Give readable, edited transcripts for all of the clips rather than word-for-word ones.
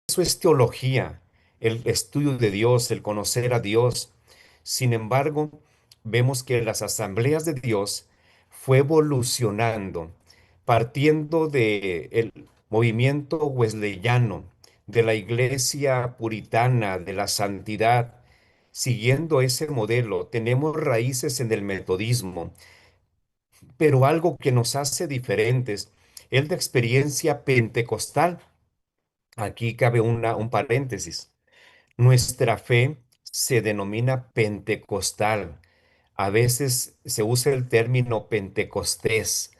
Eso es teología, el estudio de Dios, el conocer a Dios. Sin embargo, vemos que las asambleas de Dios fue evolucionando, partiendo del movimiento wesleyano, de la iglesia puritana, de la santidad. Siguiendo ese modelo, tenemos raíces en el metodismo, pero algo que nos hace diferentes es la experiencia pentecostal. Aquí cabe un paréntesis. Nuestra fe se denomina pentecostal. A veces se usa el término pentecostés.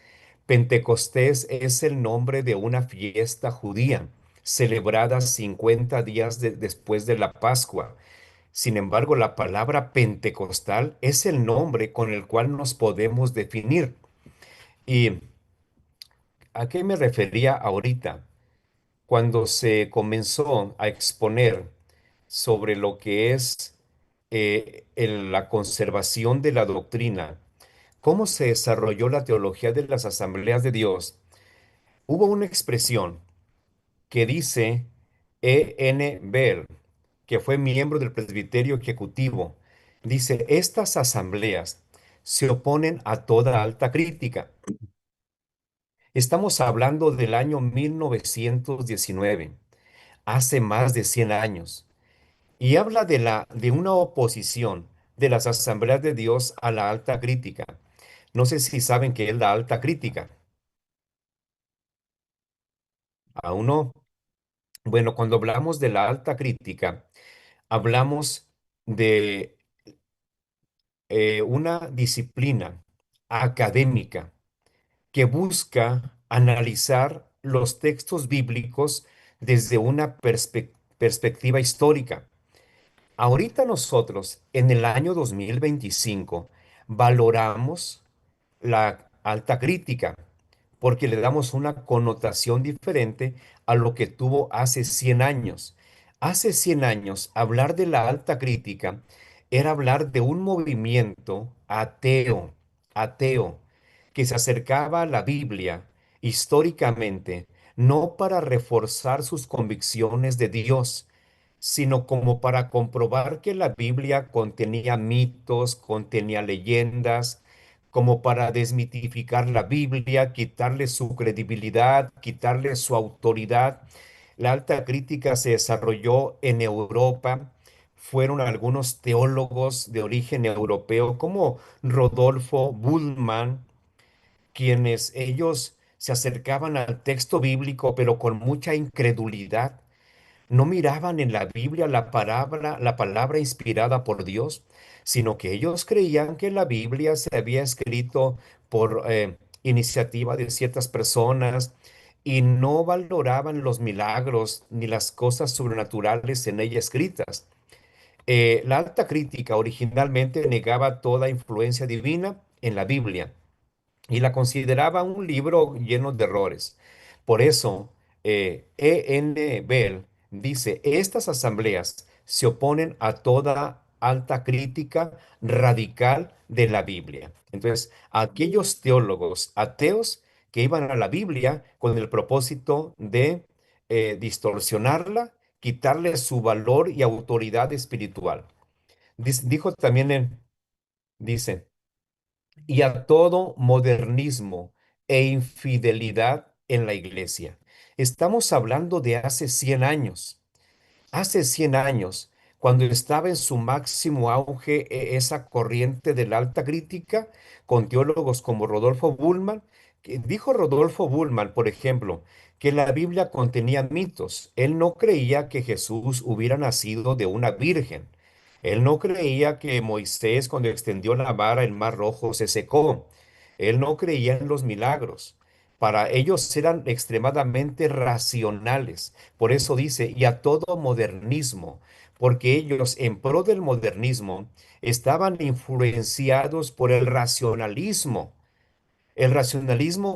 Pentecostés es el nombre de una fiesta judía celebrada 50 días después de la Pascua. Sin embargo, la palabra pentecostal es el nombre con el cual nos podemos definir. ¿Y a qué me refería ahorita? Cuando se comenzó a exponer sobre lo que es la conservación de la doctrina, cómo se desarrolló la teología de las asambleas de Dios, hubo una expresión que dice E. N. Bell, que fue miembro del presbiterio ejecutivo, dice, estas asambleas se oponen a toda alta crítica. Estamos hablando del año 1919, hace más de 100 años. Y habla de una oposición de las asambleas de Dios a la alta crítica. No sé si saben qué es la alta crítica. Aún no. Bueno, cuando hablamos de la alta crítica, hablamos de una disciplina académica que busca analizar los textos bíblicos desde una perspectiva histórica. Ahorita nosotros, en el año 2025, valoramos la alta crítica porque le damos una connotación diferente a lo que tuvo hace 100 años. Hace 100 años, hablar de la alta crítica era hablar de un movimiento ateo, que se acercaba a la Biblia históricamente, no para reforzar sus convicciones de Dios, sino como para comprobar que la Biblia contenía mitos, contenía leyendas, como para desmitificar la Biblia, quitarle su credibilidad, quitarle su autoridad. La alta crítica se desarrolló en Europa. Fueron algunos teólogos de origen europeo como Rodolfo Bullmann, quienes ellos se acercaban al texto bíblico, pero con mucha incredulidad. No miraban en la Biblia la palabra inspirada por Dios, sino que ellos creían que la Biblia se había escrito por iniciativa de ciertas personas y no valoraban los milagros ni las cosas sobrenaturales en ella escritas. La alta crítica originalmente negaba toda influencia divina en la Biblia y la consideraba un libro lleno de errores. Por eso, E. N. Bell dice, estas asambleas se oponen a toda alta crítica radical de la Biblia. Entonces, aquellos teólogos ateos que iban a la Biblia con el propósito de distorsionarla, quitarle su valor y autoridad espiritual. Dijo también, dice, y a todo modernismo e infidelidad en la iglesia. Estamos hablando de hace 100 años. Hace 100 años, cuando estaba en su máximo auge esa corriente de la alta crítica, con teólogos como Rodolfo Bullmann, que dijo Rodolfo Bullmann, por ejemplo, que la Biblia contenía mitos. Él no creía que Jesús hubiera nacido de una virgen. Él no creía que Moisés, cuando extendió la vara, el mar rojo se secó. Él no creía en los milagros. Para ellos eran extremadamente racionales. Por eso dice, y a todo modernismo, porque ellos en pro del modernismo estaban influenciados por el racionalismo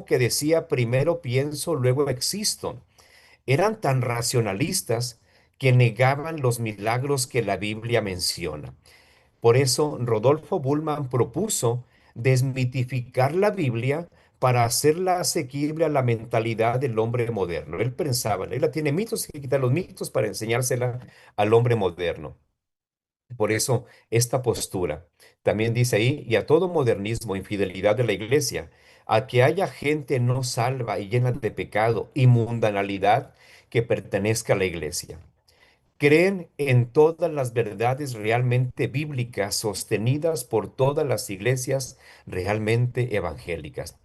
que decía primero pienso, luego existo. Eran tan racionalistas que negaban los milagros que la Biblia menciona. Por eso Rodolfo Bullmann propuso desmitificar la Biblia para hacerla asequible a la mentalidad del hombre moderno. Él pensaba, él la tiene mitos, hay que quitar los mitos para enseñársela al hombre moderno. Por eso, esta postura también dice ahí, y a todo modernismo, infidelidad de la iglesia, a que haya gente no salva y llena de pecado y mundanalidad que pertenezca a la iglesia. Creen en todas las verdades realmente bíblicas sostenidas por todas las iglesias realmente evangélicas.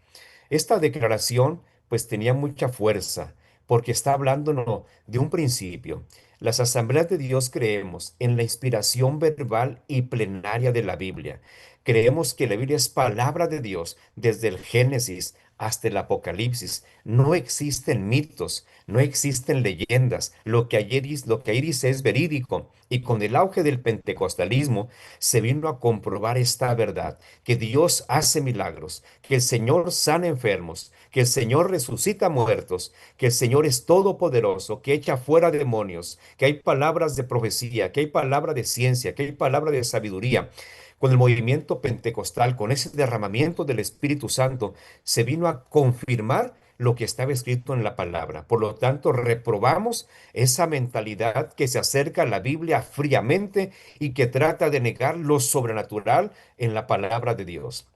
Esta declaración pues tenía mucha fuerza porque está hablándonos de un principio. Las asambleas de Dios creemos en la inspiración verbal y plenaria de la Biblia. Creemos que la Biblia es palabra de Dios desde el Génesis hasta el Apocalipsis. No existen mitos, no existen leyendas. Lo que ahí dice es verídico. Y con el auge del pentecostalismo se vino a comprobar esta verdad, que Dios hace milagros, que el Señor sana enfermos, que el Señor resucita muertos, que el Señor es todopoderoso, que echa fuera demonios, que hay palabras de profecía, que hay palabra de ciencia, que hay palabra de sabiduría. Con el movimiento pentecostal, con ese derramamiento del Espíritu Santo, se vino a confirmar lo que estaba escrito en la palabra. Por lo tanto, reprobamos esa mentalidad que se acerca a la Biblia fríamente y que trata de negar lo sobrenatural en la palabra de Dios.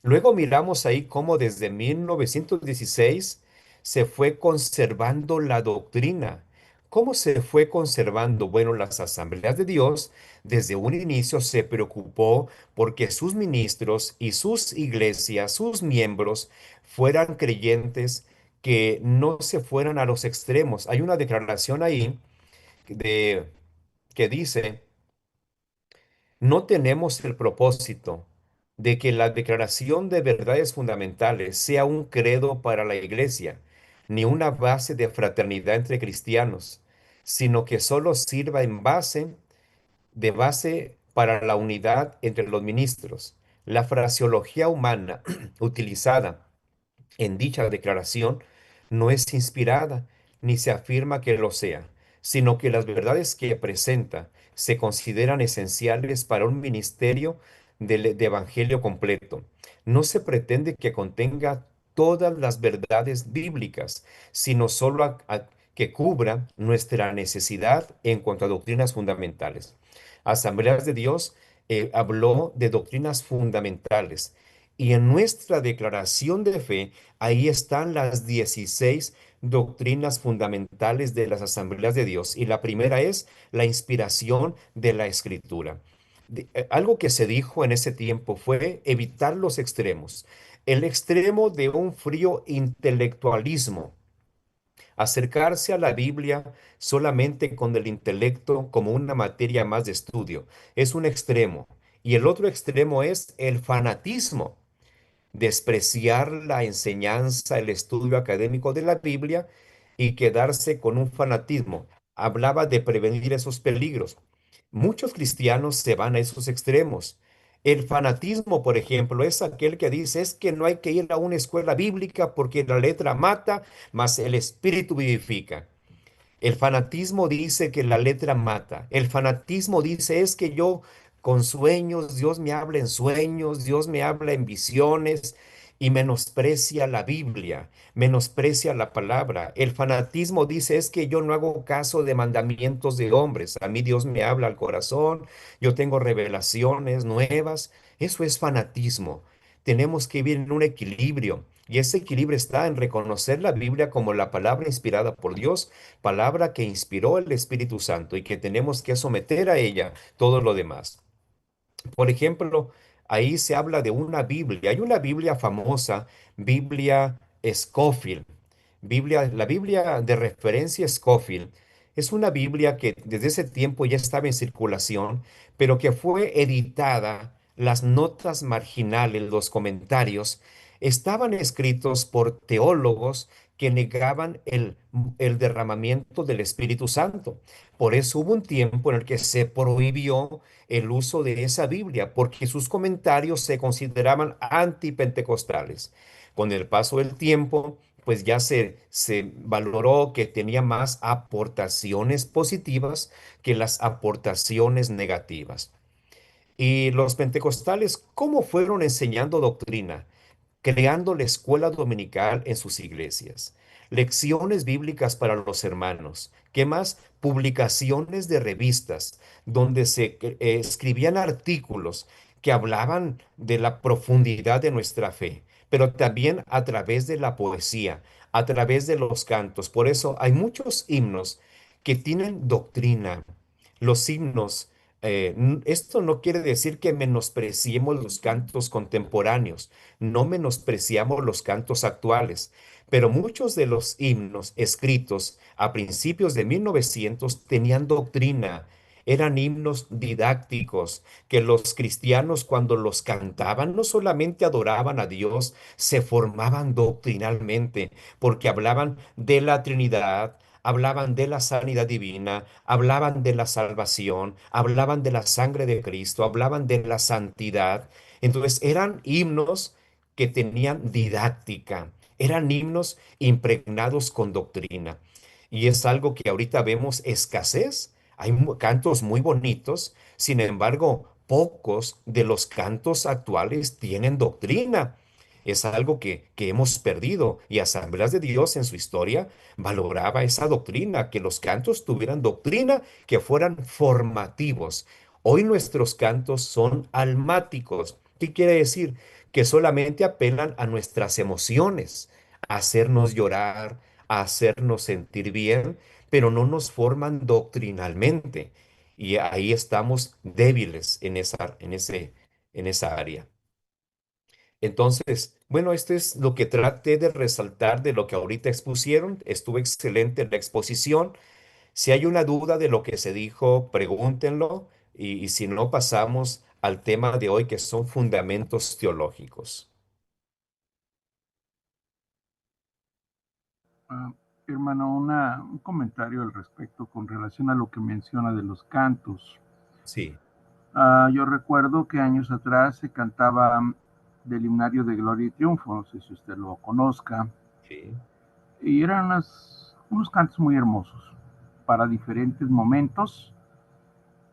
Luego miramos ahí cómo desde 1916 se fue conservando la doctrina. ¿Cómo se fue conservando? Bueno, las asambleas de Dios desde un inicio se preocupó porque sus ministros y sus iglesias, sus miembros, fueran creyentes que no se fueran a los extremos. Hay una declaración ahí de, que dice, no tenemos el propósito de que la declaración de verdades fundamentales sea un credo para la iglesia, ni una base de fraternidad entre cristianos, sino que solo sirva de base para la unidad entre los ministros. La fraseología humana utilizada en dicha declaración no es inspirada, ni se afirma que lo sea, sino que las verdades que presenta se consideran esenciales para un ministerio de evangelio completo. No se pretende que contenga todas las verdades bíblicas, sino solo que cubra nuestra necesidad en cuanto a doctrinas fundamentales. Asambleas de Dios habló de doctrinas fundamentales y en nuestra declaración de fe, ahí están las 16 doctrinas fundamentales de las asambleas de Dios. Y la primera es la inspiración de la escritura. Algo que se dijo en ese tiempo fue evitar los extremos. El extremo de un frío intelectualismo, acercarse a la Biblia solamente con el intelecto como una materia más de estudio, es un extremo. Y el otro extremo es el fanatismo, despreciar la enseñanza, el estudio académico de la Biblia y quedarse con un fanatismo. Hablaba de prevenir esos peligros. Muchos cristianos se van a esos extremos. El fanatismo, por ejemplo, es aquel que dice es que no hay que ir a una escuela bíblica porque la letra mata, mas el espíritu vivifica. El fanatismo dice que la letra mata. El fanatismo dice es que yo con sueños, Dios me habla en sueños, Dios me habla en visiones y menosprecia la Biblia, menosprecia la palabra. El fanatismo dice es que yo no hago caso de mandamientos de hombres. A mí Dios me habla al corazón, yo tengo revelaciones nuevas. Eso es fanatismo. Tenemos que vivir en un equilibrio. Y ese equilibrio está en reconocer la Biblia como la palabra inspirada por Dios, palabra que inspiró el Espíritu Santo y que tenemos que someter a ella todo lo demás. Por ejemplo, ahí se habla de una Biblia. Hay una Biblia famosa, Biblia Scofield. La Biblia de referencia Scofield es una Biblia que desde ese tiempo ya estaba en circulación, pero que fue editada. Las notas marginales, los comentarios, estaban escritos por teólogos que negaban el derramamiento del Espíritu Santo. Por eso hubo un tiempo en el que se prohibió el uso de esa Biblia, porque sus comentarios se consideraban antipentecostales. Con el paso del tiempo, pues ya se valoró que tenía más aportaciones positivas que las aportaciones negativas. Y los pentecostales, ¿cómo fueron enseñando doctrina? creando la escuela dominical en sus iglesias, lecciones bíblicas para los hermanos. ¿Qué más? Publicaciones de revistas donde se escribían artículos que hablaban de la profundidad de nuestra fe, pero también a través de la poesía, a través de los cantos. Por eso hay muchos himnos que tienen doctrina. Los himnos, esto no quiere decir que menospreciemos los cantos contemporáneos, no menospreciamos los cantos actuales, pero muchos de los himnos escritos a principios de 1900 tenían doctrina. Eran himnos didácticos que los cristianos cuando los cantaban no solamente adoraban a Dios, se formaban doctrinalmente porque hablaban de la Trinidad, hablaban de la sanidad divina, hablaban de la salvación, hablaban de la sangre de Cristo, hablaban de la santidad. Entonces eran himnos que tenían didáctica, eran himnos impregnados con doctrina. Y es algo que ahorita vemos escasez. Hay cantos muy bonitos, sin embargo, pocos de los cantos actuales tienen doctrina. Es algo que hemos perdido y Asambleas de Dios en su historia valoraba esa doctrina, que los cantos tuvieran doctrina, que fueran formativos. Hoy nuestros cantos son almáticos. ¿Qué quiere decir? Que solamente apelan a nuestras emociones, a hacernos llorar, a hacernos sentir bien, pero no nos forman doctrinalmente. Y ahí estamos débiles en esa área. Entonces, bueno, esto es lo que traté de resaltar de lo que ahorita expusieron. Estuvo excelente la exposición. Si hay una duda de lo que se dijo, pregúntenlo y si no, pasamos al tema de hoy que son fundamentos teológicos. Ah, hermano, un comentario al respecto con relación a lo que menciona de los cantos. Sí, Yo recuerdo que años atrás se cantaba del himnario de Gloria y Triunfo, no sé si usted lo conozca, sí, y eran unos cantos muy hermosos para diferentes momentos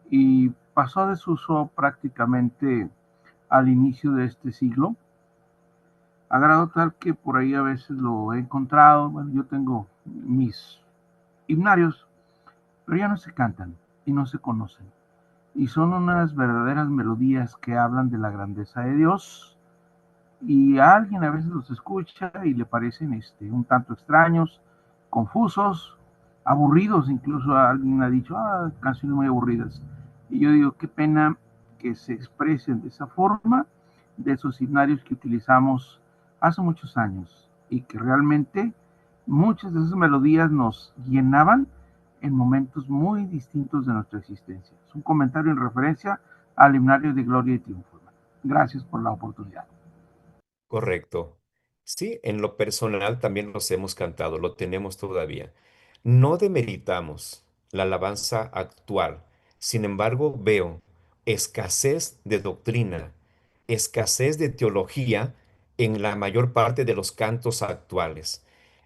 y pasó a desuso prácticamente al inicio de este siglo, a grado tal que por ahí a veces lo he encontrado. Bueno, yo tengo mis himnarios, pero ya no se cantan y no se conocen. Y son unas verdaderas melodías que hablan de la grandeza de Dios, y a alguien a veces los escucha y le parecen un tanto extraños, confusos, aburridos. Incluso alguien ha dicho, canciones muy aburridas. Y yo digo, qué pena que se expresen de esa forma, de esos himnarios que utilizamos hace muchos años y que realmente muchas de esas melodías nos llenaban en momentos muy distintos de nuestra existencia. Es un comentario en referencia al himnario de Gloria y Triunfo. Gracias por la oportunidad. correcto. Sí, en lo personal también los hemos cantado, lo tenemos todavía. No demeritamos la alabanza actual. Sin embargo, veo escasez de doctrina, escasez de teología en la mayor parte de los cantos actuales.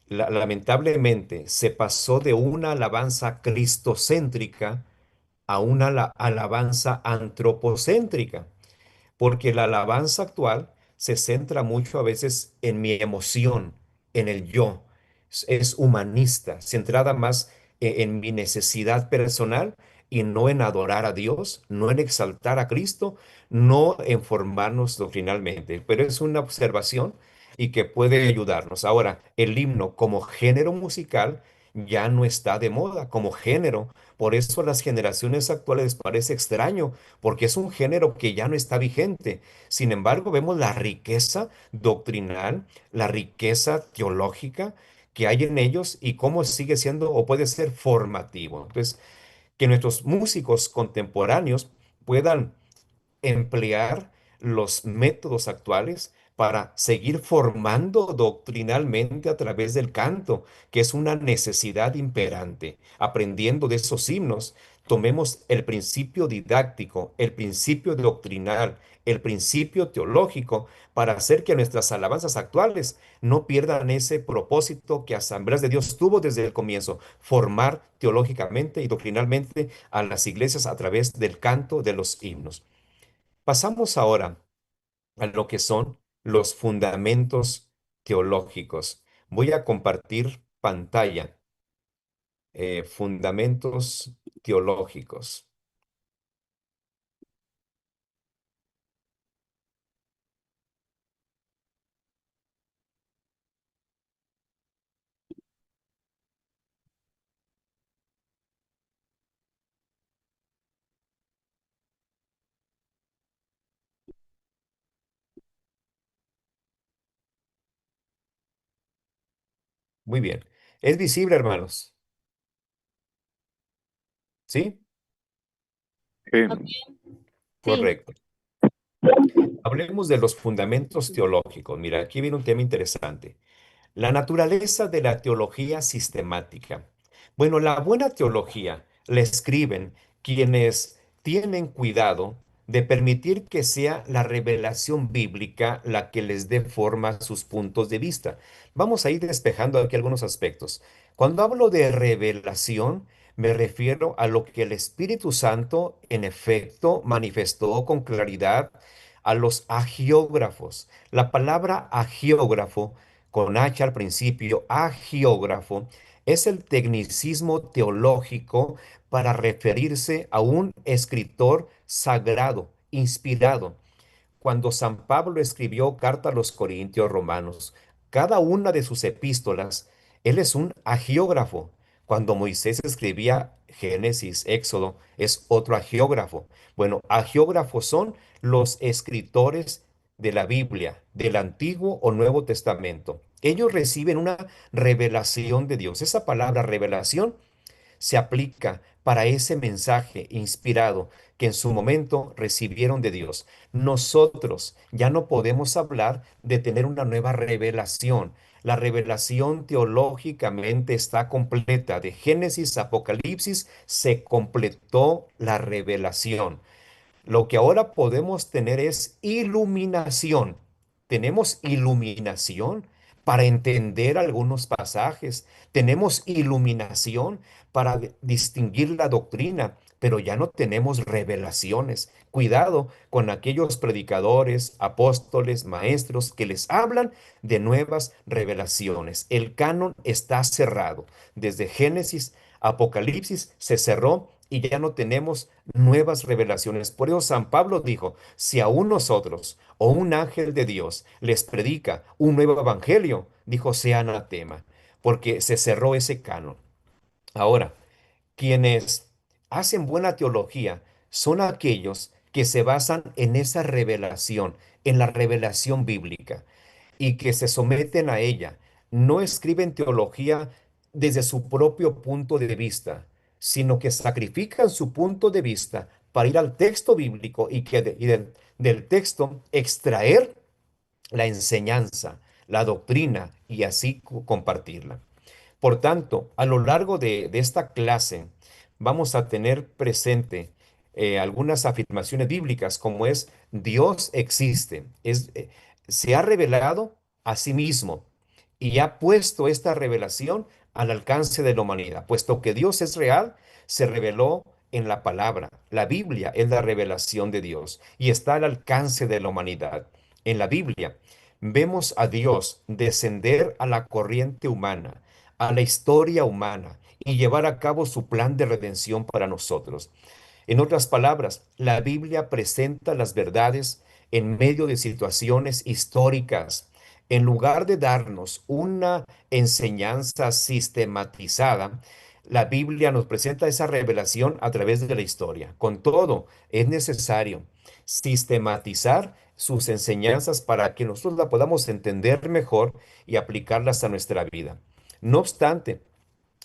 Lamentablemente se pasó de una alabanza cristocéntrica a una alabanza antropocéntrica, porque la alabanza actual se centra mucho a veces en mi emoción, en el yo. Es humanista, centrada más en mi necesidad personal y no en adorar a Dios, no en exaltar a Cristo, no en formarnos doctrinalmente. Pero es una observación y que puede ayudarnos. Ahora, el himno como género musical ya no está de moda como género. Por eso a las generaciones actuales les parece extraño porque es un género que ya no está vigente. Sin embargo, vemos la riqueza doctrinal, la riqueza teológica que hay en ellos y cómo sigue siendo o puede ser formativo. Entonces, que nuestros músicos contemporáneos puedan emplear los métodos actuales para seguir formando doctrinalmente a través del canto, que es una necesidad imperante. Aprendiendo de esos himnos, tomemos el principio didáctico, el principio doctrinal, el principio teológico, para hacer que nuestras alabanzas actuales no pierdan ese propósito que Asambleas de Dios tuvo desde el comienzo, formar teológicamente y doctrinalmente a las iglesias a través del canto de los himnos. Pasamos ahora a lo que son los fundamentos teológicos. Voy a compartir pantalla. Fundamentos teológicos. Muy bien. ¿Es visible, hermanos? ¿Sí? Ok, sí. Correcto. Hablemos de los fundamentos teológicos. Mira, aquí viene un tema interesante. La naturaleza de la teología sistemática. Bueno, la buena teología la escriben quienes tienen cuidado de permitir que sea la revelación bíblica la que les dé forma a sus puntos de vista. Vamos a ir despejando aquí algunos aspectos. Cuando hablo de revelación, me refiero a lo que el Espíritu Santo en efecto manifestó con claridad a los agiógrafos. La palabra agiógrafo con H al principio, agiógrafo, es el tecnicismo teológico para referirse a un escritor sagrado, inspirado. Cuando San Pablo escribió carta a los Corintios Romanos, cada una de sus epístolas, él es un agiógrafo. Cuando Moisés escribía Génesis, Éxodo, es otro agiógrafo. Bueno, agiógrafos son los escritores de la Biblia, del Antiguo o Nuevo Testamento. Ellos reciben una revelación de Dios. Esa palabra revelación se aplica para ese mensaje inspirado que en su momento recibieron de Dios. Nosotros ya no podemos hablar de tener una nueva revelación. La revelación teológicamente está completa. De Génesis a Apocalipsis se completó la revelación. Lo que ahora podemos tener es iluminación. Tenemos iluminación para entender algunos pasajes. Tenemos iluminación para distinguir la doctrina, pero ya no tenemos revelaciones. Cuidado con aquellos predicadores, apóstoles, maestros que les hablan de nuevas revelaciones. El canon está cerrado. Desde Génesis, Apocalipsis se cerró y ya no tenemos nuevas revelaciones. Por eso San Pablo dijo, si aún nosotros o un ángel de Dios les predica un nuevo evangelio, dijo, sea anatema, porque se cerró ese canon. Ahora, quienes hacen buena teología son aquellos que se basan en esa revelación, en la revelación bíblica y que se someten a ella. No escriben teología desde su propio punto de vista, sino que sacrifican su punto de vista para ir al texto bíblico del texto extraer la enseñanza, la doctrina y así compartirla. Por tanto, a lo largo de esta clase vamos a tener presente algunas afirmaciones bíblicas como es Dios existe, se ha revelado a sí mismo y ha puesto esta revelación al alcance de la humanidad. Puesto que Dios es real, se reveló en la palabra. La Biblia es la revelación de Dios y está al alcance de la humanidad. En la Biblia vemos a Dios descender a la corriente humana, a la historia humana y llevar a cabo su plan de redención para nosotros. En otras palabras, la Biblia presenta las verdades en medio de situaciones históricas. En lugar de darnos una enseñanza sistematizada, la Biblia nos presenta esa revelación a través de la historia. Con todo, es necesario sistematizar sus enseñanzas para que nosotros la podamos entender mejor y aplicarlas a nuestra vida. No obstante,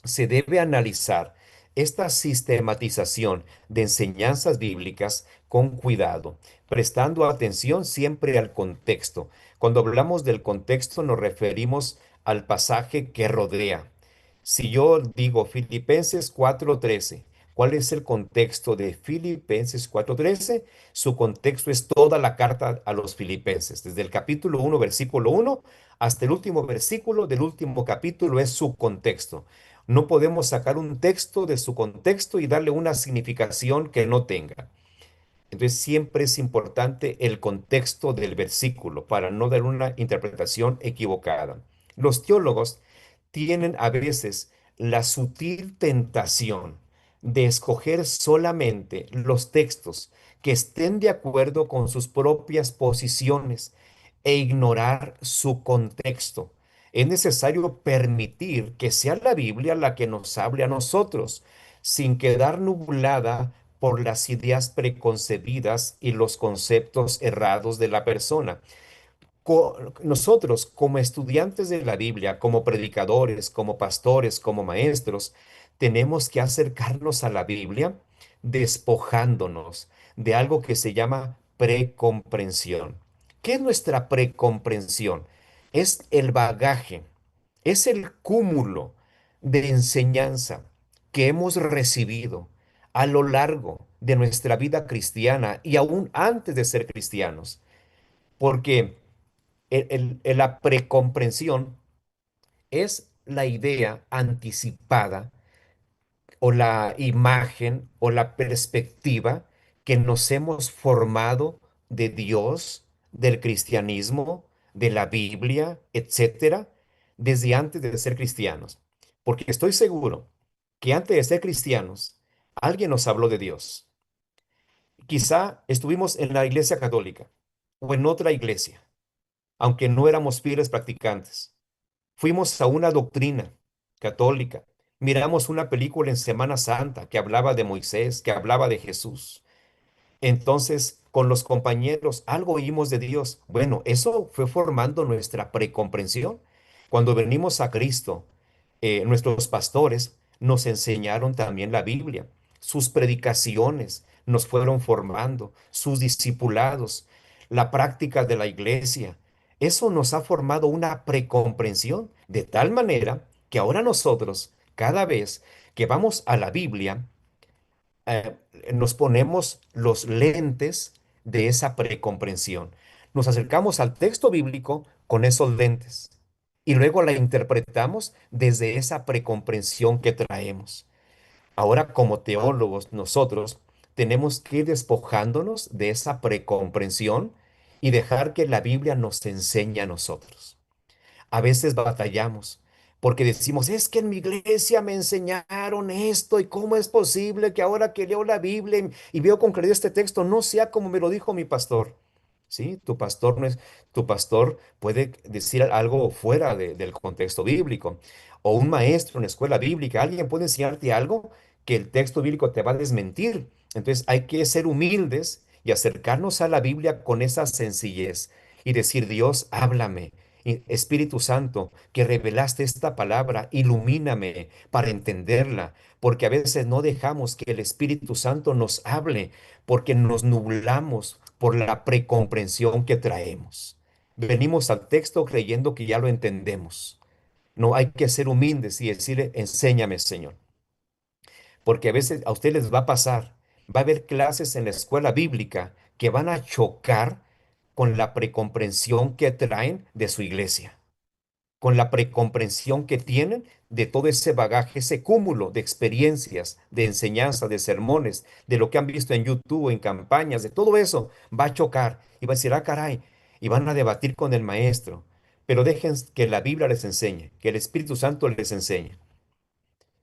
se debe analizar esta sistematización de enseñanzas bíblicas con cuidado, prestando atención siempre al contexto. Cuando hablamos del contexto nos referimos al pasaje que rodea. Si yo digo Filipenses 4:13, ¿cuál es el contexto de Filipenses 4:13? Su contexto es toda la carta a los filipenses, desde el capítulo 1, versículo 1, hasta el último versículo del último capítulo es su contexto. No podemos sacar un texto de su contexto y darle una significación que no tenga. Entonces siempre es importante el contexto del versículo para no dar una interpretación equivocada. Los teólogos tienen a veces la sutil tentación de escoger solamente los textos que estén de acuerdo con sus propias posiciones e ignorar su contexto. Es necesario permitir que sea la Biblia la que nos hable a nosotros, sin quedar nublada por las ideas preconcebidas y los conceptos errados de la persona. Nosotros, como estudiantes de la Biblia, como predicadores, como pastores, como maestros, tenemos que acercarnos a la Biblia despojándonos de algo que se llama precomprensión. ¿Qué es nuestra precomprensión? Es el bagaje, es el cúmulo de enseñanza que hemos recibido a lo largo de nuestra vida cristiana y aún antes de ser cristianos. Porque la precomprensión es la idea anticipada o la imagen o la perspectiva que nos hemos formado de Dios, del cristianismo, de la Biblia, etcétera, desde antes de ser cristianos. Porque estoy seguro que antes de ser cristianos, alguien nos habló de Dios. Quizá estuvimos en la iglesia católica o en otra iglesia, aunque no éramos fieles practicantes. Fuimos a una doctrina católica. Miramos una película en Semana Santa que hablaba de Moisés, que hablaba de Jesús. Entonces, con los compañeros, algo oímos de Dios. Bueno, eso fue formando nuestra precomprensión. Cuando venimos a Cristo, nuestros pastores nos enseñaron también la Biblia. Sus predicaciones nos fueron formando, sus discipulados, la práctica de la iglesia. Eso nos ha formado una precomprensión, de tal manera que ahora nosotros, cada vez que vamos a la Biblia, eh, nos ponemos los lentes de esa precomprensión. Nos acercamos al texto bíblico con esos lentes y luego la interpretamos desde esa precomprensión que traemos. Ahora, como teólogos, nosotros tenemos que ir despojándonos de esa precomprensión y dejar que la Biblia nos enseñe a nosotros. A veces batallamos porque decimos, es que en mi iglesia me enseñaron esto y cómo es posible que ahora que leo la Biblia y veo con claridad este texto no sea como me lo dijo mi pastor. Sí, tu pastor no es, tu pastor puede decir algo fuera del contexto bíblico. O un maestro en la escuela bíblica, alguien puede enseñarte algo que el texto bíblico te va a desmentir. Entonces hay que ser humildes y acercarnos a la Biblia con esa sencillez y decir, Dios, háblame. Espíritu Santo, que revelaste esta palabra, ilumíname para entenderla, porque a veces no dejamos que el Espíritu Santo nos hable, porque nos nublamos por la precomprensión que traemos. Venimos al texto creyendo que ya lo entendemos. No hay que ser humildes y decirle, enséñame, Señor, porque a veces a ustedes les va a pasar, va a haber clases en la escuela bíblica que van a chocar con la precomprensión que traen de su iglesia, con la precomprensión que tienen de todo ese bagaje, ese cúmulo de experiencias, de enseñanza, de sermones, de lo que han visto en YouTube, en campañas, de todo eso, va a chocar y va a decir, ah, caray, y van a debatir con el maestro. Pero dejen que la Biblia les enseñe, que el Espíritu Santo les enseñe.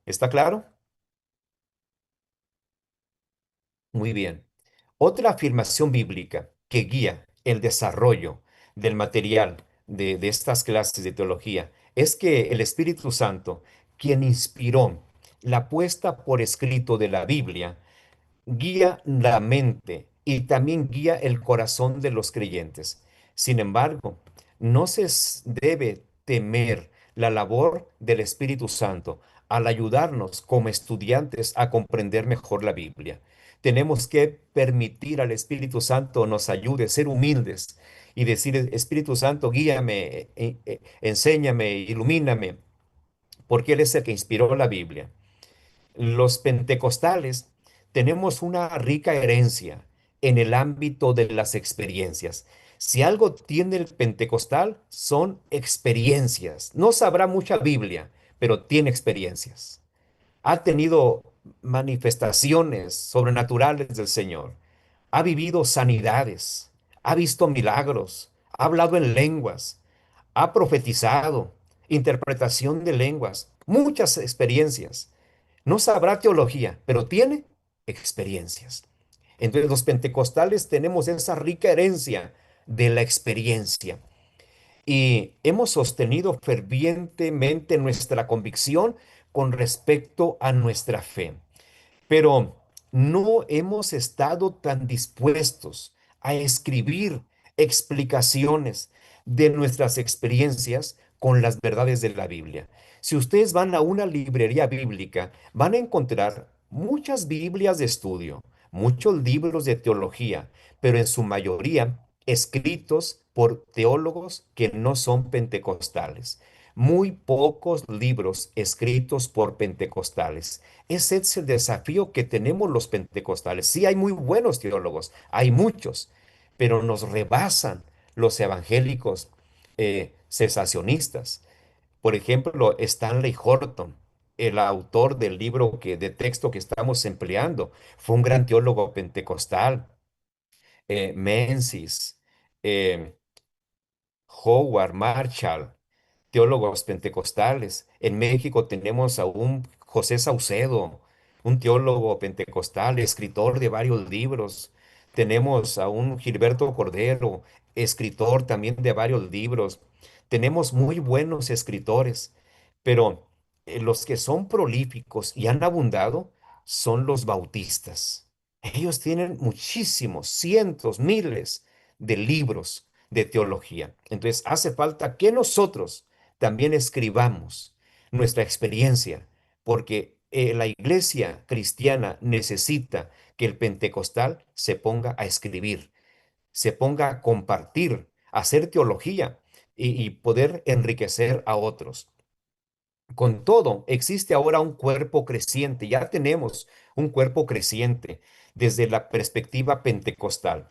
¿Está claro? Muy bien. Otra afirmación bíblica que guía el desarrollo del material de estas clases de teología es que el Espíritu Santo, quien inspiró la puesta por escrito de la Biblia, guía la mente y también guía el corazón de los creyentes. Sin embargo, no debe temer la labor del Espíritu Santo al ayudarnos como estudiantes a comprender mejor la Biblia. Tenemos que permitir al Espíritu Santo nos ayude, ser humildes y decir, Espíritu Santo, guíame, enséñame, ilumíname, porque Él es el que inspiró la Biblia. Los pentecostales tenemos una rica herencia en el ámbito de las experiencias. Si algo tiene el pentecostal, son experiencias. No sabrá mucha Biblia, pero tiene experiencias. Ha tenido manifestaciones sobrenaturales del Señor. ha vivido sanidades, ha visto milagros, ha hablado en lenguas, ha profetizado, interpretación de lenguas, muchas experiencias. No sabrá teología, pero tiene experiencias. Entonces los pentecostales tenemos esa rica herencia de la experiencia y hemos sostenido fervientemente nuestra convicción con respecto a nuestra fe, pero no hemos estado tan dispuestos a escribir explicaciones de nuestras experiencias con las verdades de la Biblia. Si ustedes van a una librería bíblica, van a encontrar muchas Biblias de estudio, muchos libros de teología, pero en su mayoría escritos por teólogos que no son pentecostales. Muy pocos libros escritos por pentecostales. Ese es el desafío que tenemos los pentecostales. Sí, hay muy buenos teólogos, hay muchos, pero nos rebasan los evangélicos cesacionistas. Por ejemplo, Stanley Horton, el autor del libro de texto que estamos empleando, fue un gran teólogo pentecostal. Menzies, eh, Howard Marshall, teólogos pentecostales. En México tenemos a un José Saucedo, un teólogo pentecostal, escritor de varios libros. Tenemos a un Gilberto Cordero, escritor también de varios libros. Tenemos muy buenos escritores, pero los que son prolíficos y han abundado son los bautistas. Ellos tienen muchísimos, cientos, miles de libros de teología. Entonces hace falta que nosotros también escribamos nuestra experiencia, porque la iglesia cristiana necesita que el pentecostal se ponga a escribir, se ponga a compartir, a hacer teología y poder enriquecer a otros. Con todo, existe ahora un cuerpo creciente, ya tenemos un cuerpo creciente desde la perspectiva pentecostal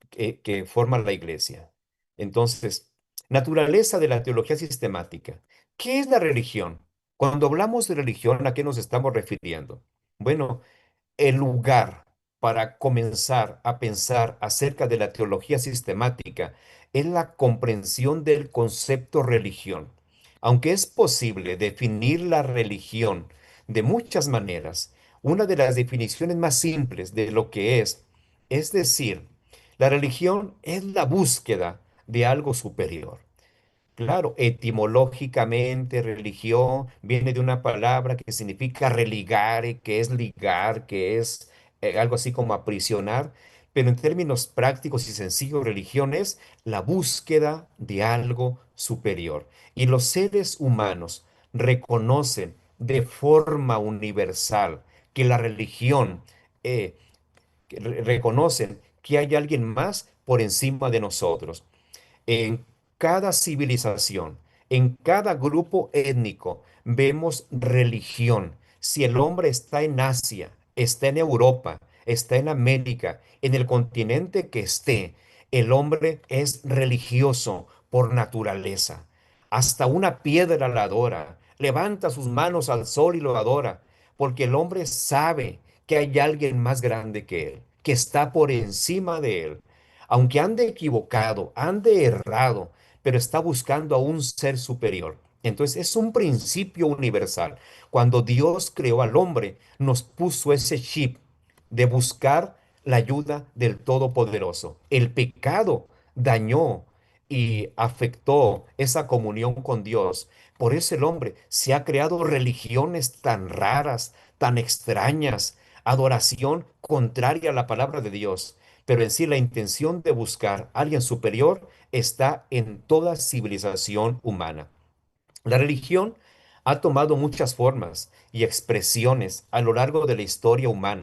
que forman la iglesia. Entonces, naturaleza de la teología sistemática. ¿Qué es la religión? Cuando hablamos de religión, ¿a qué nos estamos refiriendo? Bueno, el lugar para comenzar a pensar acerca de la teología sistemática es la comprensión del concepto religión. Aunque es posible definir la religión de muchas maneras, una de las definiciones más simples de lo que es decir, la religión es la búsqueda de algo superior. Claro, etimológicamente, religión viene de una palabra que significa religare, que es ligar, que es algo así como aprisionar, pero en términos prácticos y sencillos, religión es la búsqueda de algo superior. Y los seres humanos reconocen de forma universal que la religión, eh, reconocen que hay alguien más por encima de nosotros. En cada civilización, en cada grupo étnico, vemos religión. Si el hombre está en Asia, está en Europa, está en América, en el continente que esté, el hombre es religioso por naturaleza. Hasta una piedra la adora, levanta sus manos al sol y lo adora, porque el hombre sabe que hay alguien más grande que él, que está por encima de él. Aunque ande equivocado, ande errado, pero está buscando a un ser superior. Entonces es un principio universal. Cuando Dios creó al hombre, nos puso ese chip de buscar la ayuda del Todopoderoso. El pecado dañó y afectó esa comunión con Dios. Por eso el hombre se ha creado religiones tan raras, tan extrañas, adoración contraria a la palabra de Dios. Pero en sí la intención de buscar a alguien superior está en toda civilización humana. La religión ha tomado muchas formas y expresiones a lo largo de la historia humana.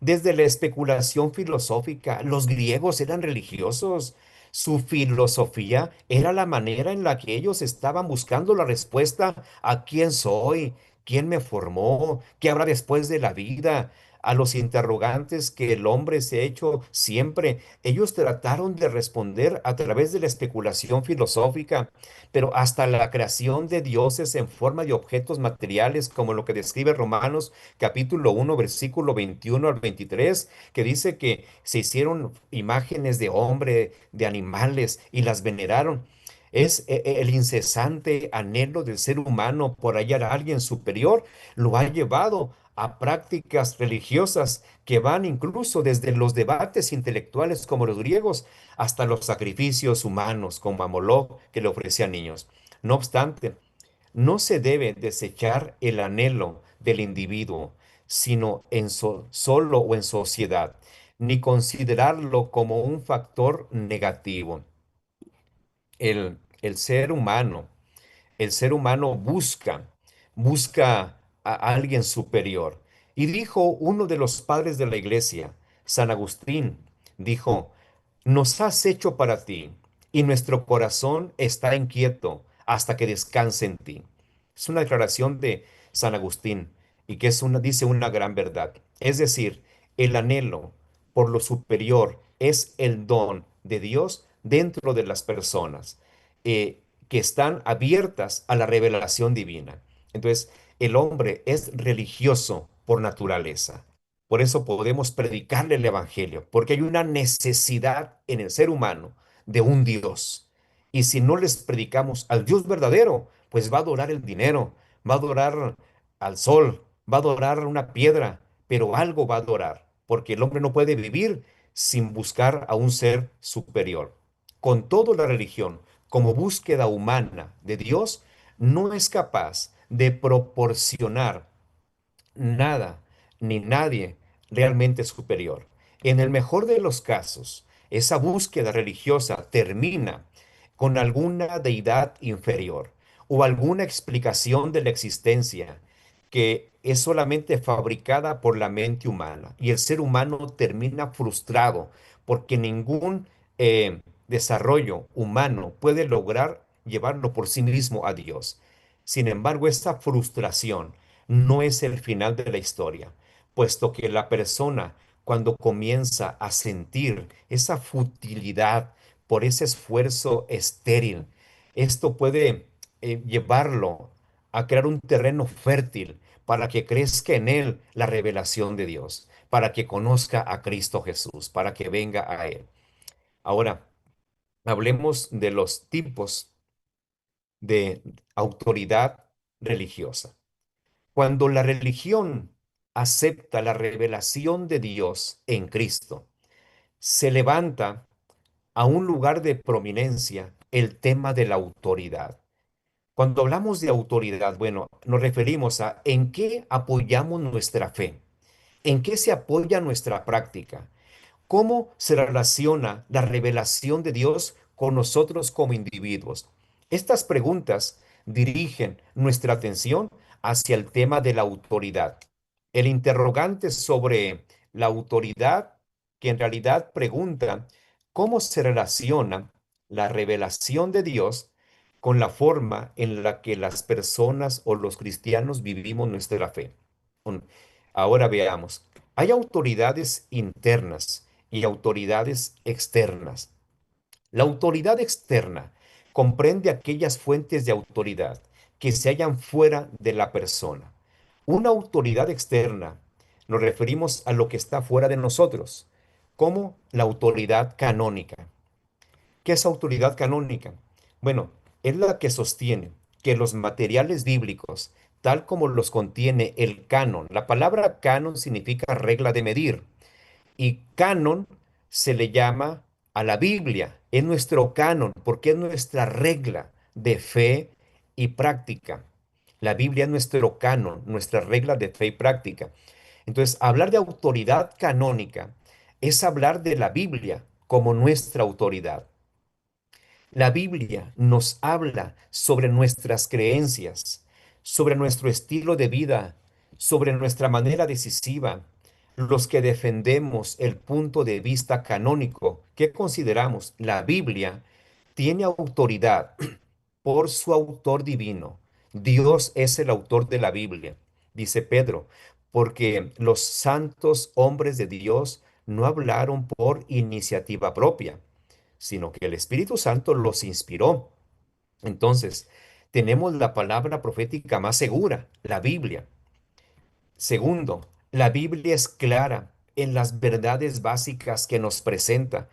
Desde la especulación filosófica, los griegos eran religiosos. Su filosofía era la manera en la que ellos estaban buscando la respuesta a quién soy, ¿quién me formó? ¿Qué habrá después de la vida? A los interrogantes que el hombre se ha hecho siempre, ellos trataron de responder a través de la especulación filosófica, pero hasta la creación de dioses en forma de objetos materiales, como lo que describe Romanos capítulo 1, versículo 21 al 23, que dice que se hicieron imágenes de hombre, de animales, y las veneraron. Es el incesante anhelo del ser humano por hallar a alguien superior, lo ha llevado a prácticas religiosas que van incluso desde los debates intelectuales como los griegos hasta los sacrificios humanos como a Moloch que le ofrecía a niños. No obstante, no se debe desechar el anhelo del individuo, sino solo o en sociedad, ni considerarlo como un factor negativo. El ser humano busca a alguien superior. Y dijo uno de los padres de la iglesia, San Agustín, dijo, nos has hecho para ti, y nuestro corazón está inquieto hasta que descanse en ti. Es una declaración de San Agustín y que dice una gran verdad. Es decir, el anhelo por lo superior es el don de Dios dentro de las personas que están abiertas a la revelación divina. Entonces, el hombre es religioso por naturaleza. Por eso podemos predicarle el Evangelio, porque hay una necesidad en el ser humano de un Dios. Y si no les predicamos al Dios verdadero, pues va a adorar el dinero, va a adorar al sol, va a adorar una piedra, pero algo va a adorar, porque el hombre no puede vivir sin buscar a un ser superior. Con toda la religión, como búsqueda humana de Dios, no es capaz de proporcionar nada ni nadie realmente superior. En el mejor de los casos, esa búsqueda religiosa termina con alguna deidad inferior o alguna explicación de la existencia que es solamente fabricada por la mente humana y el ser humano termina frustrado porque ningún desarrollo humano puede lograr llevarlo por sí mismo a Dios. Sin embargo, esta frustración no es el final de la historia, puesto que la persona cuando comienza a sentir esa futilidad por ese esfuerzo estéril, esto puede llevarlo a crear un terreno fértil para que crezca en él la revelación de Dios, para que conozca a Cristo Jesús, para que venga a él. Ahora, hablemos de los tipos de autoridad religiosa. Cuando la religión acepta la revelación de Dios en Cristo, se levanta a un lugar de prominencia el tema de la autoridad. Cuando hablamos de autoridad, bueno, nos referimos a en qué apoyamos nuestra fe, en qué se apoya nuestra práctica. ¿Cómo se relaciona la revelación de Dios con nosotros como individuos? Estas preguntas dirigen nuestra atención hacia el tema de la autoridad. El interrogante sobre la autoridad, que en realidad pregunta cómo se relaciona la revelación de Dios con la forma en la que las personas o los cristianos vivimos nuestra fe. Un- Ahora veamos. Hay autoridades internas y autoridades externas. La autoridad externa comprende aquellas fuentes de autoridad que se hallan fuera de la persona. Una autoridad externa nos referimos a lo que está fuera de nosotros, como la autoridad canónica. ¿Qué es autoridad canónica? Bueno, es la que sostiene que los materiales bíblicos, tal como los contiene el canon, la palabra canon significa regla de medir, y canon se le llama a la Biblia, es nuestro canon, porque es nuestra regla de fe y práctica. La Biblia es nuestro canon, nuestra regla de fe y práctica. Entonces, hablar de autoridad canónica es hablar de la Biblia como nuestra autoridad. La Biblia nos habla sobre nuestras creencias, sobre nuestro estilo de vida, sobre nuestra manera decisiva, los que defendemos el punto de vista canónico que consideramos la Biblia tiene autoridad por su autor divino. Dios es el autor de la Biblia. dice Pedro, porque los santos hombres de Dios no hablaron por iniciativa propia, sino que el Espíritu Santo los inspiró. Entonces, tenemos la palabra profética más segura, la Biblia. Segundo, la Biblia es clara en las verdades básicas que nos presenta.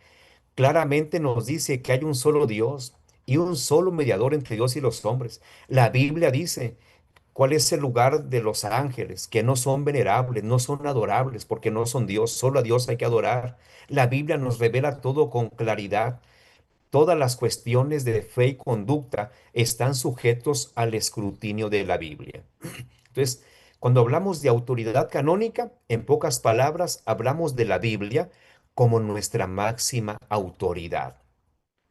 Claramente nos dice que hay un solo Dios y un solo mediador entre Dios y los hombres. La Biblia dice cuál es el lugar de los ángeles, que no son venerables, no son adorables, porque no son Dios, solo a Dios hay que adorar. La Biblia nos revela todo con claridad. Todas las cuestiones de fe y conducta están sujetos al escrutinio de la Biblia. Entonces, cuando hablamos de autoridad canónica, en pocas palabras, hablamos de la Biblia como nuestra máxima autoridad.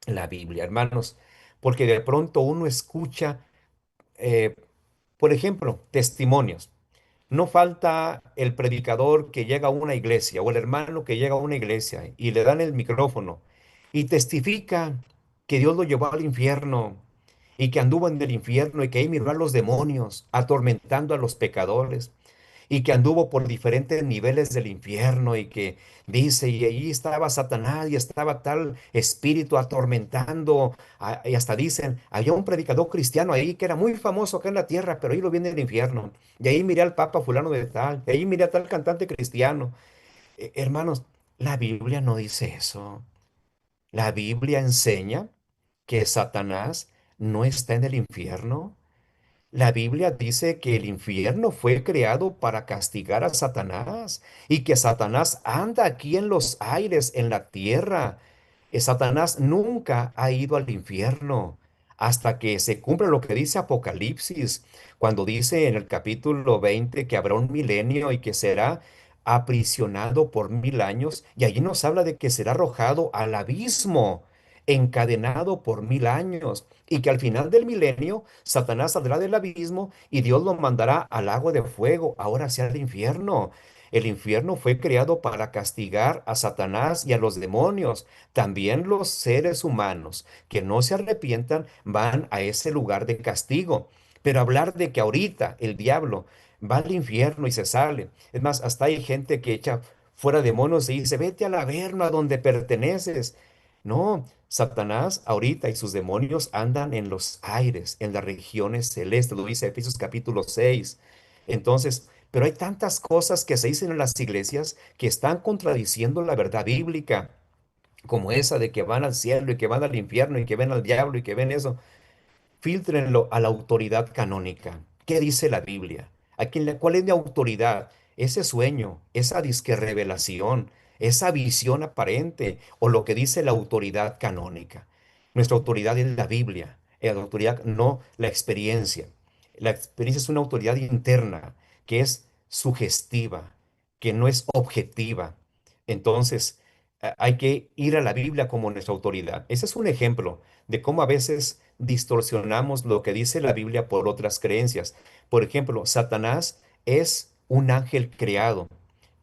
La Biblia, hermanos, porque de pronto uno escucha, eh, por ejemplo, testimonios. No falta el predicador que llega a una iglesia o el hermano que llega a una iglesia y le dan el micrófono y testifica que Dios lo llevó al infierno y que anduvo en el infierno y que ahí miró a los demonios atormentando a los pecadores y que anduvo por diferentes niveles del infierno y que dice, y allí estaba Satanás y estaba tal espíritu atormentando, y hasta dicen, había un predicador cristiano ahí que era muy famoso acá en la tierra, pero ahí lo viene el infierno, y ahí miré al Papa fulano de tal, y ahí miré a tal cantante cristiano. Hermanos, la Biblia no dice eso. La Biblia enseña que Satanás no está en el infierno. La Biblia dice que el infierno fue creado para castigar a Satanás y que Satanás anda aquí en los aires, en la tierra. Satanás nunca ha ido al infierno hasta que se cumpla lo que dice Apocalipsis, cuando dice en el capítulo 20 que habrá un milenio y que será aprisionado por 1000 años, y allí nos habla de que será arrojado al abismo, encadenado por 1000 años, y que al final del milenio Satanás saldrá del abismo y Dios lo mandará al lago de fuego, ahora sea el infierno. El infierno fue creado para castigar a Satanás y a los demonios. También los seres humanos que no se arrepientan van a ese lugar de castigo. Pero hablar de que ahorita el diablo va al infierno y se sale. Es más, hasta hay gente que echa fuera demonios y dice, vete al averno a donde perteneces. No, Satanás ahorita y sus demonios andan en los aires, en las regiones celestes, lo dice Efesios capítulo 6. Entonces, pero hay tantas cosas que se dicen en las iglesias que están contradiciendo la verdad bíblica, como esa de que van al cielo y que van al infierno y que ven al diablo y que ven eso. Fíltrenlo a la autoridad canónica. ¿Qué dice la Biblia? ¿Cuál es mi autoridad? Ese sueño, esa disque revelación, esa visión aparente o lo que dice la autoridad canónica. Nuestra autoridad es la Biblia, la autoridad no la experiencia. La experiencia es una autoridad interna que es sugestiva, que no es objetiva. Entonces, hay que ir a la Biblia como nuestra autoridad. Ese es un ejemplo de cómo a veces distorsionamos lo que dice la Biblia por otras creencias. Por ejemplo, Satanás es un ángel creado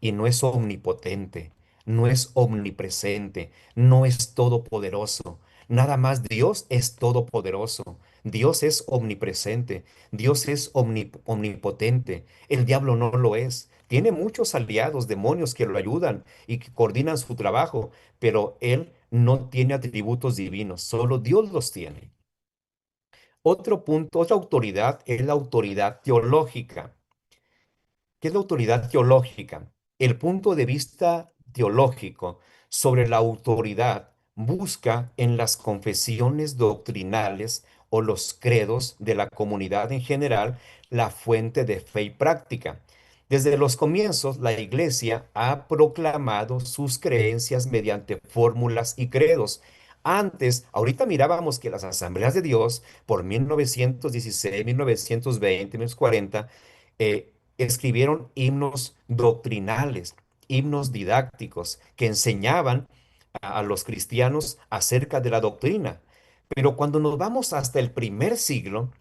y no es omnipotente, no es omnipresente, no es todopoderoso. Nada más Dios es todopoderoso. Dios es omnipresente, Dios es omnipotente. El diablo no lo es. Tiene muchos aliados, demonios que lo ayudan y que coordinan su trabajo, pero él no tiene atributos divinos, solo Dios los tiene. Otro punto, otra autoridad es la autoridad teológica. ¿Qué es la autoridad teológica? El punto de vista teológico sobre la autoridad busca en las confesiones doctrinales o los credos de la comunidad en general la fuente de fe y práctica. Desde los comienzos, la Iglesia ha proclamado sus creencias mediante fórmulas y credos. Antes, ahorita mirábamos que las asambleas de Dios, por 1916, 1920, 1940, escribieron himnos doctrinales, himnos didácticos que enseñaban a los cristianos acerca de la doctrina. Pero cuando nos vamos hasta el primer siglo,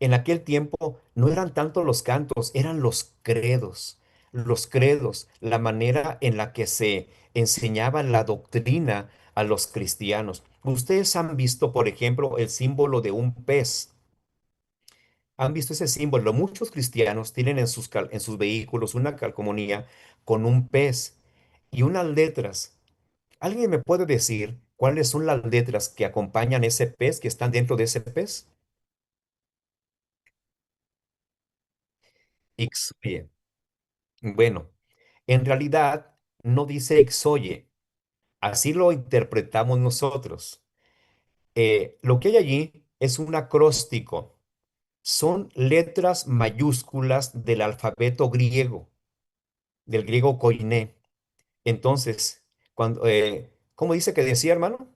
en aquel tiempo no eran tanto los cantos, eran los credos, la manera en la que se enseñaba la doctrina a los cristianos. Ustedes han visto, por ejemplo, el símbolo de un pez. ¿Han visto ese símbolo? Muchos cristianos tienen en sus vehículos una calcomanía con un pez y unas letras. ¿Alguien me puede decir cuáles son las letras que acompañan ese pez, que están dentro de ese pez? Ixoye. Bueno, en realidad no dice Ixoye, así lo interpretamos nosotros. Lo que hay allí es un acróstico, son letras mayúsculas del alfabeto griego, del griego koiné. Entonces, ¿cómo dice que decía, hermano?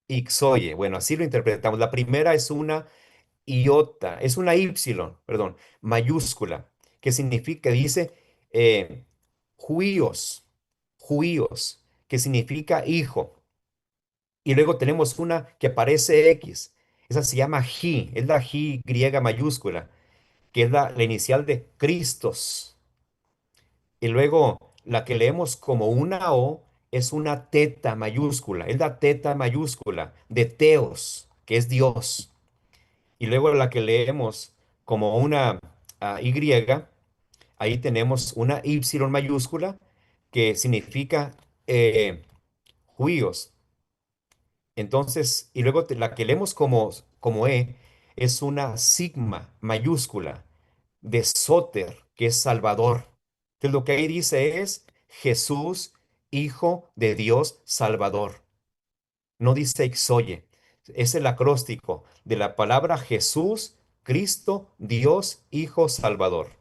Ixoye. Bueno, así lo interpretamos. La primera es una iota, es una Y, perdón, mayúscula, que significa, dice, juíos, juíos, que significa hijo. Y luego tenemos una que parece X. Esa se llama Ji, es la Ji griega mayúscula, que es la inicial de Cristos. Y luego la que leemos como una O es una teta mayúscula, es la teta mayúscula de Teos, que es Dios. Y luego la que leemos como una Y, ahí tenemos una Y mayúscula que significa juíos. Entonces, y luego la que leemos como es una sigma mayúscula de Soter, que es Salvador. Entonces, lo que ahí dice es Jesús, Hijo de Dios Salvador. No dice Ixoye. Es el acróstico de la palabra Jesús, Cristo, Dios, Hijo Salvador.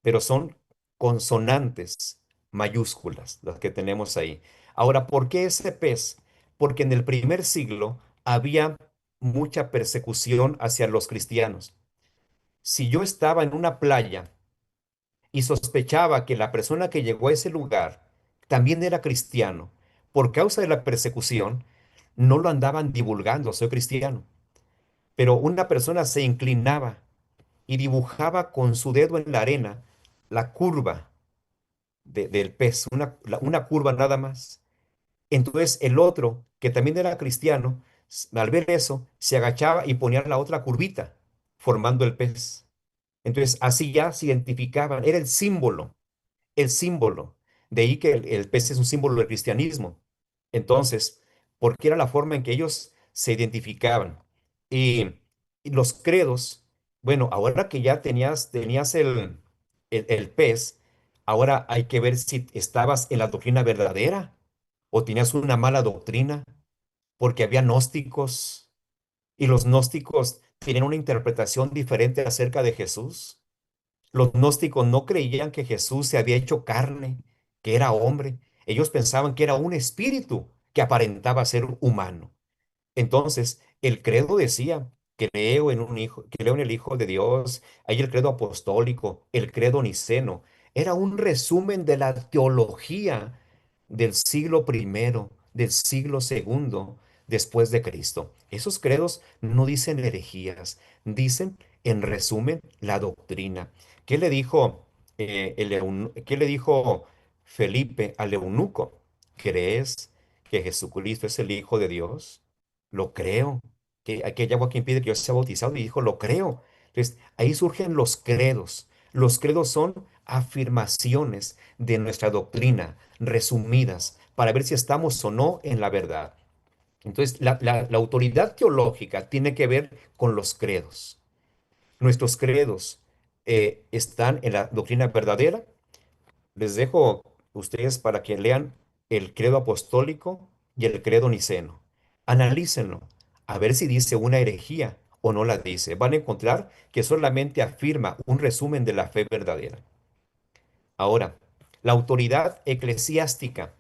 Pero son consonantes mayúsculas las que tenemos ahí. Ahora, ¿por qué ese pez? Porque en el primer siglo había mucha persecución hacia los cristianos. Si yo estaba en una playa y sospechaba que la persona que llegó a ese lugar también era cristiano, por causa de la persecución, no lo andaban divulgando, soy cristiano, pero una persona se inclinaba y dibujaba con su dedo en la arena la curva del pez, una curva nada más. Entonces el otro, que también era cristiano, al ver eso, se agachaba y ponía la otra curvita, formando el pez. Entonces así ya se identificaban, era el símbolo, el símbolo. De ahí que el pez es un símbolo del cristianismo. Entonces, porque era la forma en que ellos se identificaban. Y, y los credos, bueno, ahora que ya tenías el pez, ahora hay que ver si estabas en la doctrina verdadera o tenías una mala doctrina, porque había gnósticos y los gnósticos tienen una interpretación diferente acerca de Jesús. Los gnósticos no creían que Jesús se había hecho carne, que era hombre. Ellos pensaban que era un espíritu que aparentaba ser humano. Entonces, el credo decía, creo en un hijo, creo en el Hijo de Dios. Hay el credo apostólico, el credo niceno. Era un resumen de la teología del siglo primero, del siglo segundo después de Cristo. Esos credos no dicen herejías, dicen en resumen la doctrina. ¿Qué le dijo, qué le dijo Felipe al eunuco? ¿Crees que Jesucristo es el Hijo de Dios? Lo creo. Que aquí hay agua que impide que yo sea bautizado y dijo, lo creo. Entonces, ahí surgen los credos. Los credos son afirmaciones de nuestra doctrina, resumidas, para ver si estamos o no en la verdad. Entonces, la autoridad teológica tiene que ver con los credos. Nuestros credos están en la doctrina verdadera. Les dejo ustedes para que lean el credo apostólico y el credo niceno. Analícenlo, a ver si dice una herejía o no la dice. Van a encontrar que solamente afirma un resumen de la fe verdadera. Ahora, la autoridad eclesiástica.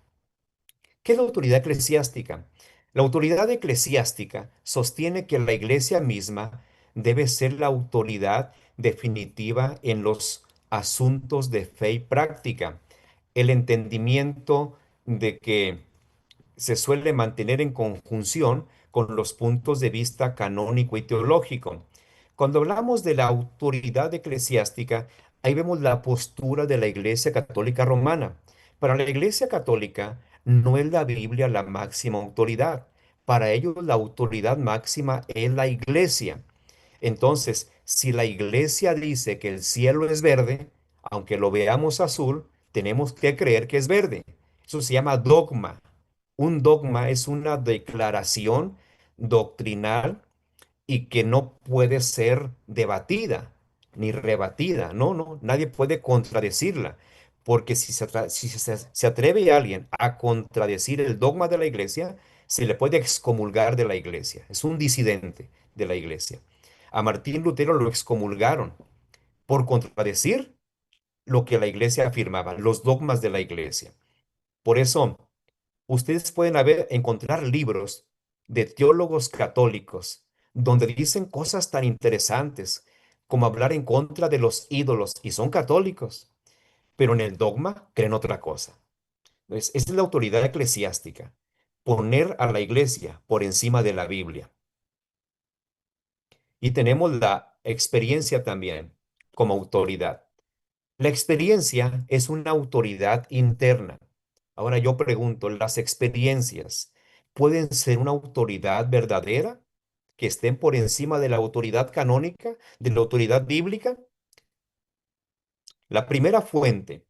¿Qué es la autoridad eclesiástica? La autoridad eclesiástica sostiene que la iglesia misma debe ser la autoridad definitiva en los asuntos de fe y práctica. El entendimiento de que se suele mantener en conjunción con los puntos de vista canónico y teológico. Cuando hablamos de la autoridad eclesiástica, ahí vemos la postura de la Iglesia Católica Romana. Para la Iglesia Católica, no es la Biblia la máxima autoridad. Para ellos la autoridad máxima es la iglesia. Entonces, si la iglesia dice que el cielo es verde, aunque lo veamos azul, tenemos que creer que es verde. Eso se llama dogma. Un dogma es una declaración doctrinal y que no puede ser debatida ni rebatida. No, no, nadie puede contradecirla. Porque si se atreve alguien a contradecir el dogma de la iglesia, se le puede excomulgar de la iglesia. Es un disidente de la iglesia. A Martín Lutero lo excomulgaron por contradecir lo que la iglesia afirmaba, los dogmas de la iglesia. Por eso, ustedes pueden encontrar libros de teólogos católicos donde dicen cosas tan interesantes como hablar en contra de los ídolos y son católicos, pero en el dogma creen otra cosa. Esa es la autoridad eclesiástica, poner a la iglesia por encima de la Biblia. Y tenemos la experiencia también como autoridad. La experiencia es una autoridad interna. Ahora yo pregunto, ¿las experiencias pueden ser una autoridad verdadera que estén por encima de la autoridad canónica, de la autoridad bíblica? La primera fuente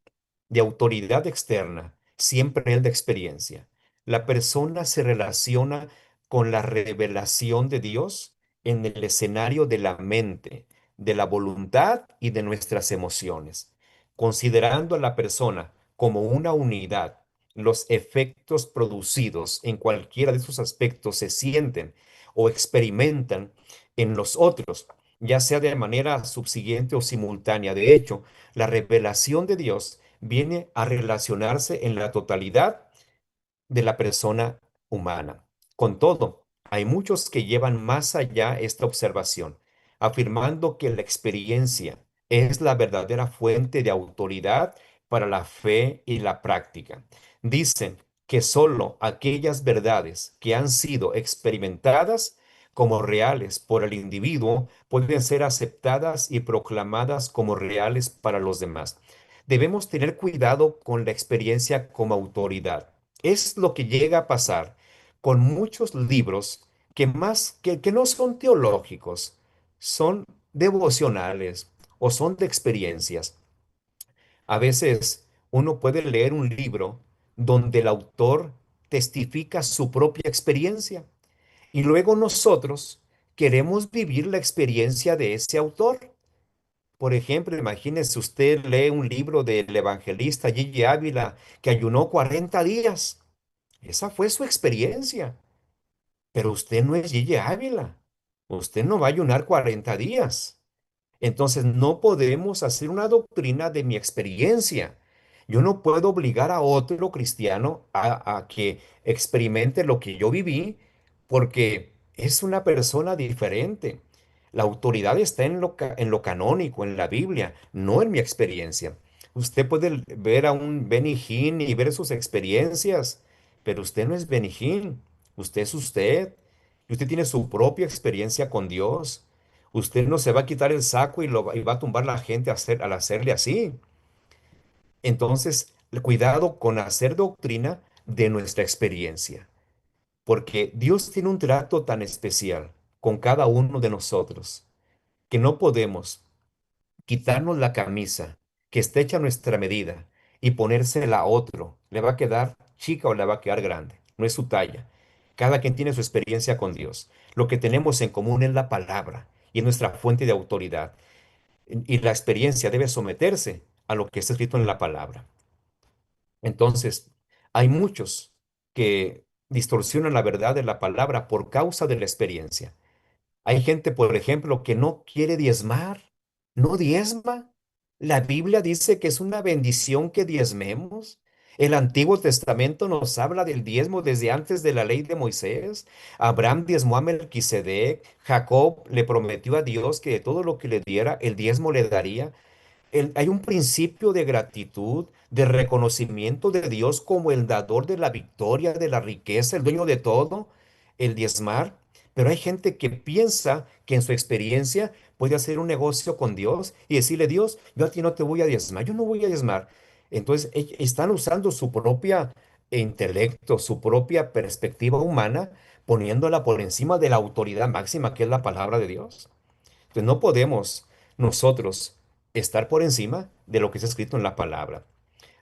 de autoridad externa siempre es la experiencia. La persona se relaciona con la revelación de Dios en el escenario de la mente, de la voluntad y de nuestras emociones. Considerando a la persona como una unidad, los efectos producidos en cualquiera de esos aspectos se sienten o experimentan en los otros, ya sea de manera subsiguiente o simultánea. De hecho, la revelación de Dios viene a relacionarse en la totalidad de la persona humana. Con todo, hay muchos que llevan más allá esta observación, afirmando que la experiencia es la verdadera fuente de autoridad para la fe y la práctica. Dicen que sólo aquellas verdades que han sido experimentadas como reales por el individuo pueden ser aceptadas y proclamadas como reales para los demás. Debemos tener cuidado con la experiencia como autoridad. Es lo que llega a pasar con muchos libros que no son teológicos, son devocionales o son de experiencias. A veces uno puede leer un libro donde el autor testifica su propia experiencia y luego nosotros queremos vivir la experiencia de ese autor. Por ejemplo, imagínese usted lee un libro del evangelista Gigi Ávila que ayunó 40 días. Esa fue su experiencia. Pero usted no es Gigi Ávila. Usted no va a ayunar 40 días. Entonces no podemos hacer una doctrina de mi experiencia. Yo no puedo obligar a otro cristiano a que experimente lo que yo viví porque es una persona diferente. La autoridad está en lo canónico, en la Biblia, no en mi experiencia. Usted puede ver a un Benny Hinn y ver sus experiencias, pero usted no es Benny Hinn. Usted es usted. Y usted tiene su propia experiencia con Dios. Usted no se va a quitar el saco y va a tumbar la gente al hacerle así. Entonces, cuidado con hacer doctrina de nuestra experiencia, porque Dios tiene un trato tan especial con cada uno de nosotros que no podemos quitarnos la camisa que está hecha a nuestra medida y ponérsela a otro. Le va a quedar chica o le va a quedar grande. No es su talla. Cada quien tiene su experiencia con Dios. Lo que tenemos en común es la palabra y es nuestra fuente de autoridad. Y la experiencia debe someterse a lo que está escrito en la palabra. Entonces, hay muchos que distorsionan la verdad de la palabra por causa de la experiencia. Hay gente, por ejemplo, que no quiere diezmar, no diezma. La Biblia dice que es una bendición que diezmemos. El Antiguo Testamento nos habla del diezmo desde antes de la ley de Moisés. Abraham diezmó a Melquisedec. Jacob le prometió a Dios que de todo lo que le diera, el diezmo le daría. Hay un principio de gratitud, de reconocimiento de Dios como el dador de la victoria, de la riqueza, el dueño de todo, el diezmar. Pero hay gente que piensa que en su experiencia puede hacer un negocio con Dios y decirle, Dios, yo a ti no te voy a diezmar, yo no voy a diezmar. Entonces están usando su propia intelecto, su propia perspectiva humana, poniéndola por encima de la autoridad máxima que es la palabra de Dios. Entonces no podemos nosotros estar por encima de lo que está escrito en la palabra.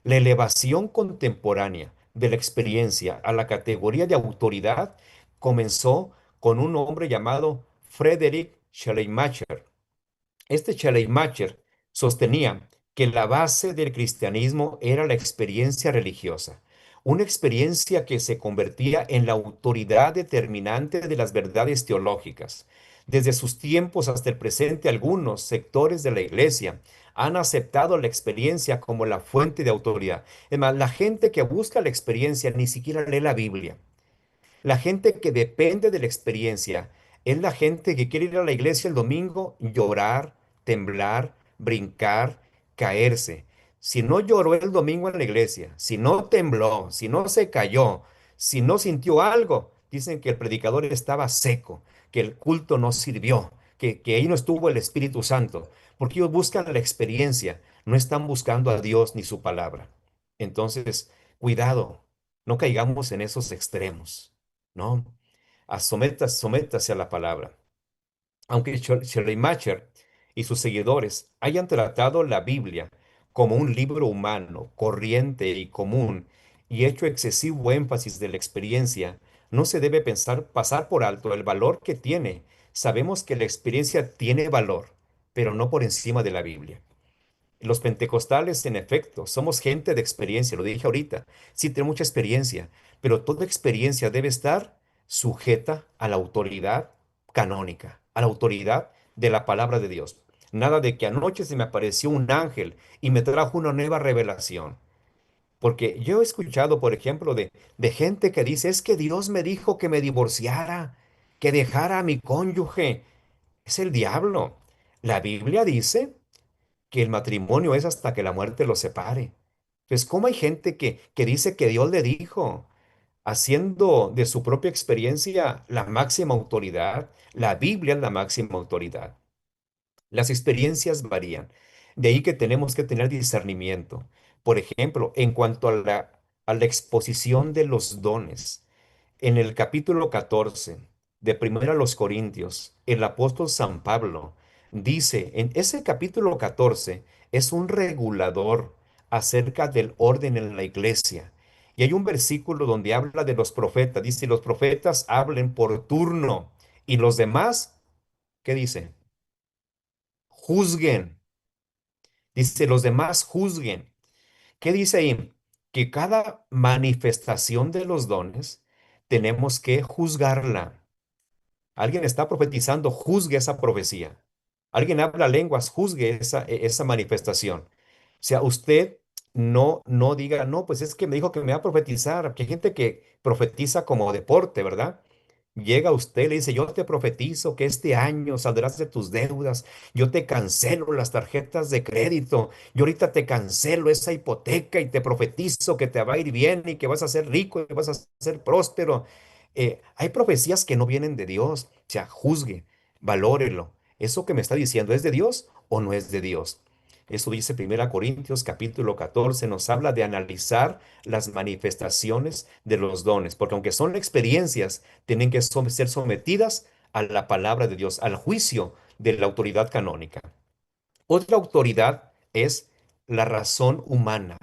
La elevación contemporánea de la experiencia a la categoría de autoridad comenzó con un hombre llamado Friedrich Schleiermacher. Este Schleiermacher sostenía que la base del cristianismo era la experiencia religiosa, una experiencia que se convertía en la autoridad determinante de las verdades teológicas. Desde sus tiempos hasta el presente, algunos sectores de la iglesia han aceptado la experiencia como la fuente de autoridad. Es más, la gente que busca la experiencia ni siquiera lee la Biblia. La gente que depende de la experiencia es la gente que quiere ir a la iglesia el domingo, llorar, temblar, brincar, caerse. Si no lloró el domingo en la iglesia, si no tembló, si no se cayó, si no sintió algo, dicen que el predicador estaba seco, que el culto no sirvió, que ahí no estuvo el Espíritu Santo, porque ellos buscan la experiencia, no están buscando a Dios ni su palabra. Entonces, cuidado, no caigamos en esos extremos. No, sométase a la palabra. Aunque Schleiermacher y sus seguidores hayan tratado la Biblia como un libro humano, corriente y común, y hecho excesivo énfasis de la experiencia, no se debe pasar por alto el valor que tiene. Sabemos que la experiencia tiene valor, pero no por encima de la Biblia. Los pentecostales, en efecto, somos gente de experiencia, lo dije ahorita, sí tenemos mucha experiencia, pero toda experiencia debe estar sujeta a la autoridad canónica, a la autoridad de la palabra de Dios. Nada de que anoche se me apareció un ángel y me trajo una nueva revelación. Porque yo he escuchado, por ejemplo, de gente que dice, es que Dios me dijo que me divorciara, que dejara a mi cónyuge. Es el diablo. La Biblia dice que el matrimonio es hasta que la muerte los separe. Entonces, ¿cómo hay gente que dice que Dios le dijo, haciendo de su propia experiencia la máxima autoridad? La Biblia es la máxima autoridad. Las experiencias varían. De ahí que tenemos que tener discernimiento. Por ejemplo, en cuanto a la exposición de los dones. En el capítulo 14 de Primera a los Corintios, el apóstol San Pablo dice, en ese capítulo 14 es un regulador acerca del orden en la iglesia. Y hay un versículo donde habla de los profetas. Dice, los profetas hablen por turno y los demás, ¿qué dice? Juzguen. Dice, los demás juzguen. ¿Qué dice ahí? Que cada manifestación de los dones tenemos que juzgarla. Alguien está profetizando, juzgue esa profecía. Alguien habla lenguas, juzgue esa manifestación. O sea, usted no diga, no, pues es que me dijo que me va a profetizar, porque hay gente que profetiza como deporte, ¿verdad? Llega usted y le dice, yo te profetizo que este año saldrás de tus deudas, yo te cancelo las tarjetas de crédito, yo ahorita te cancelo esa hipoteca y te profetizo que te va a ir bien y que vas a ser rico y que vas a ser próspero. Hay profecías que no vienen de Dios, o sea, juzgue, valórelo. ¿Eso que me está diciendo es de Dios o no es de Dios? Eso dice 1 Corintios capítulo 14, nos habla de analizar las manifestaciones de los dones, porque aunque son experiencias, tienen que ser sometidas a la palabra de Dios, al juicio de la autoridad canónica. Otra autoridad es la razón humana,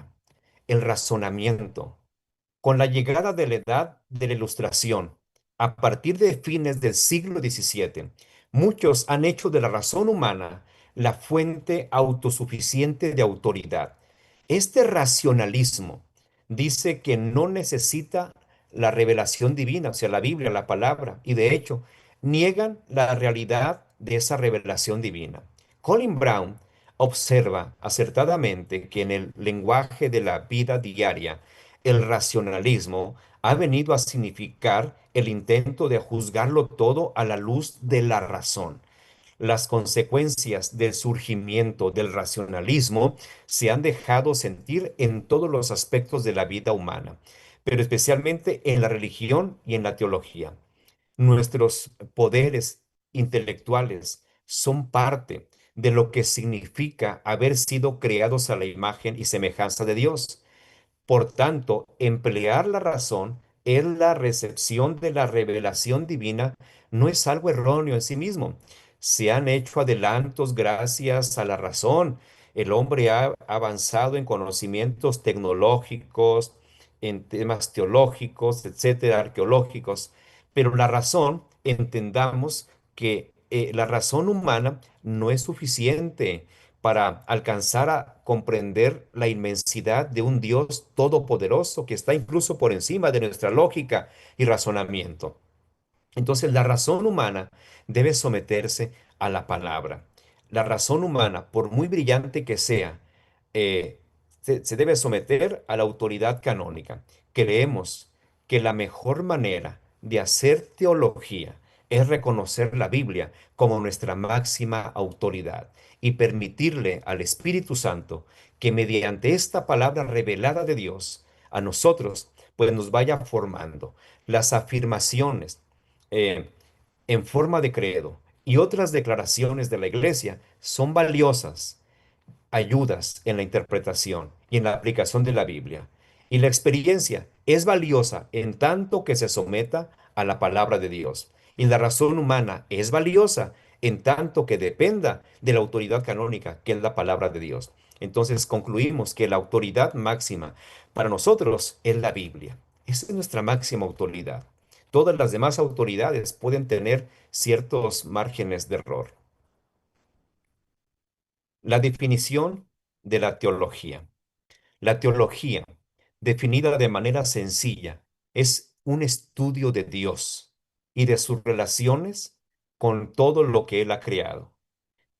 el razonamiento. Con la llegada de la edad de la Ilustración, a partir de fines del siglo XVII, muchos han hecho de la razón humana la fuente autosuficiente de autoridad. Este racionalismo dice que no necesita la revelación divina, o sea, la Biblia, la palabra, y de hecho niegan la realidad de esa revelación divina. Colin Brown observa acertadamente que en el lenguaje de la vida diaria, el racionalismo ha venido a significar el intento de juzgarlo todo a la luz de la razón. Las consecuencias del surgimiento del racionalismo se han dejado sentir en todos los aspectos de la vida humana, pero especialmente en la religión y en la teología. Nuestros poderes intelectuales son parte de lo que significa haber sido creados a la imagen y semejanza de Dios. Por tanto, emplear la razón en la recepción de la revelación divina no es algo erróneo en sí mismo. Se han hecho adelantos gracias a la razón. El hombre ha avanzado en conocimientos tecnológicos, en temas teológicos, etcétera, arqueológicos. Pero la razón, entendamos que la razón humana no es suficiente para alcanzar a comprender la inmensidad de un Dios todopoderoso que está incluso por encima de nuestra lógica y razonamiento. Entonces, la razón humana debe someterse a la palabra. La razón humana, por muy brillante que sea, eh, se debe someter a la autoridad canónica. Creemos que la mejor manera de hacer teología es reconocer la Biblia como nuestra máxima autoridad y permitirle al Espíritu Santo que mediante esta palabra revelada de Dios a nosotros, pues nos vaya formando. Las afirmaciones eh, en forma de credo y otras declaraciones de la iglesia son valiosas ayudas en la interpretación y en la aplicación de la Biblia. Y la experiencia es valiosa en tanto que se someta a la palabra de Dios. Y la razón humana es valiosa en tanto que dependa de la autoridad canónica, que es la palabra de Dios. Entonces concluimos que la autoridad máxima para nosotros es la Biblia. Esa es nuestra máxima autoridad. Todas las demás autoridades pueden tener ciertos márgenes de error. La definición de la teología. La teología, definida de manera sencilla, es un estudio de Dios y de sus relaciones con todo lo que Él ha creado.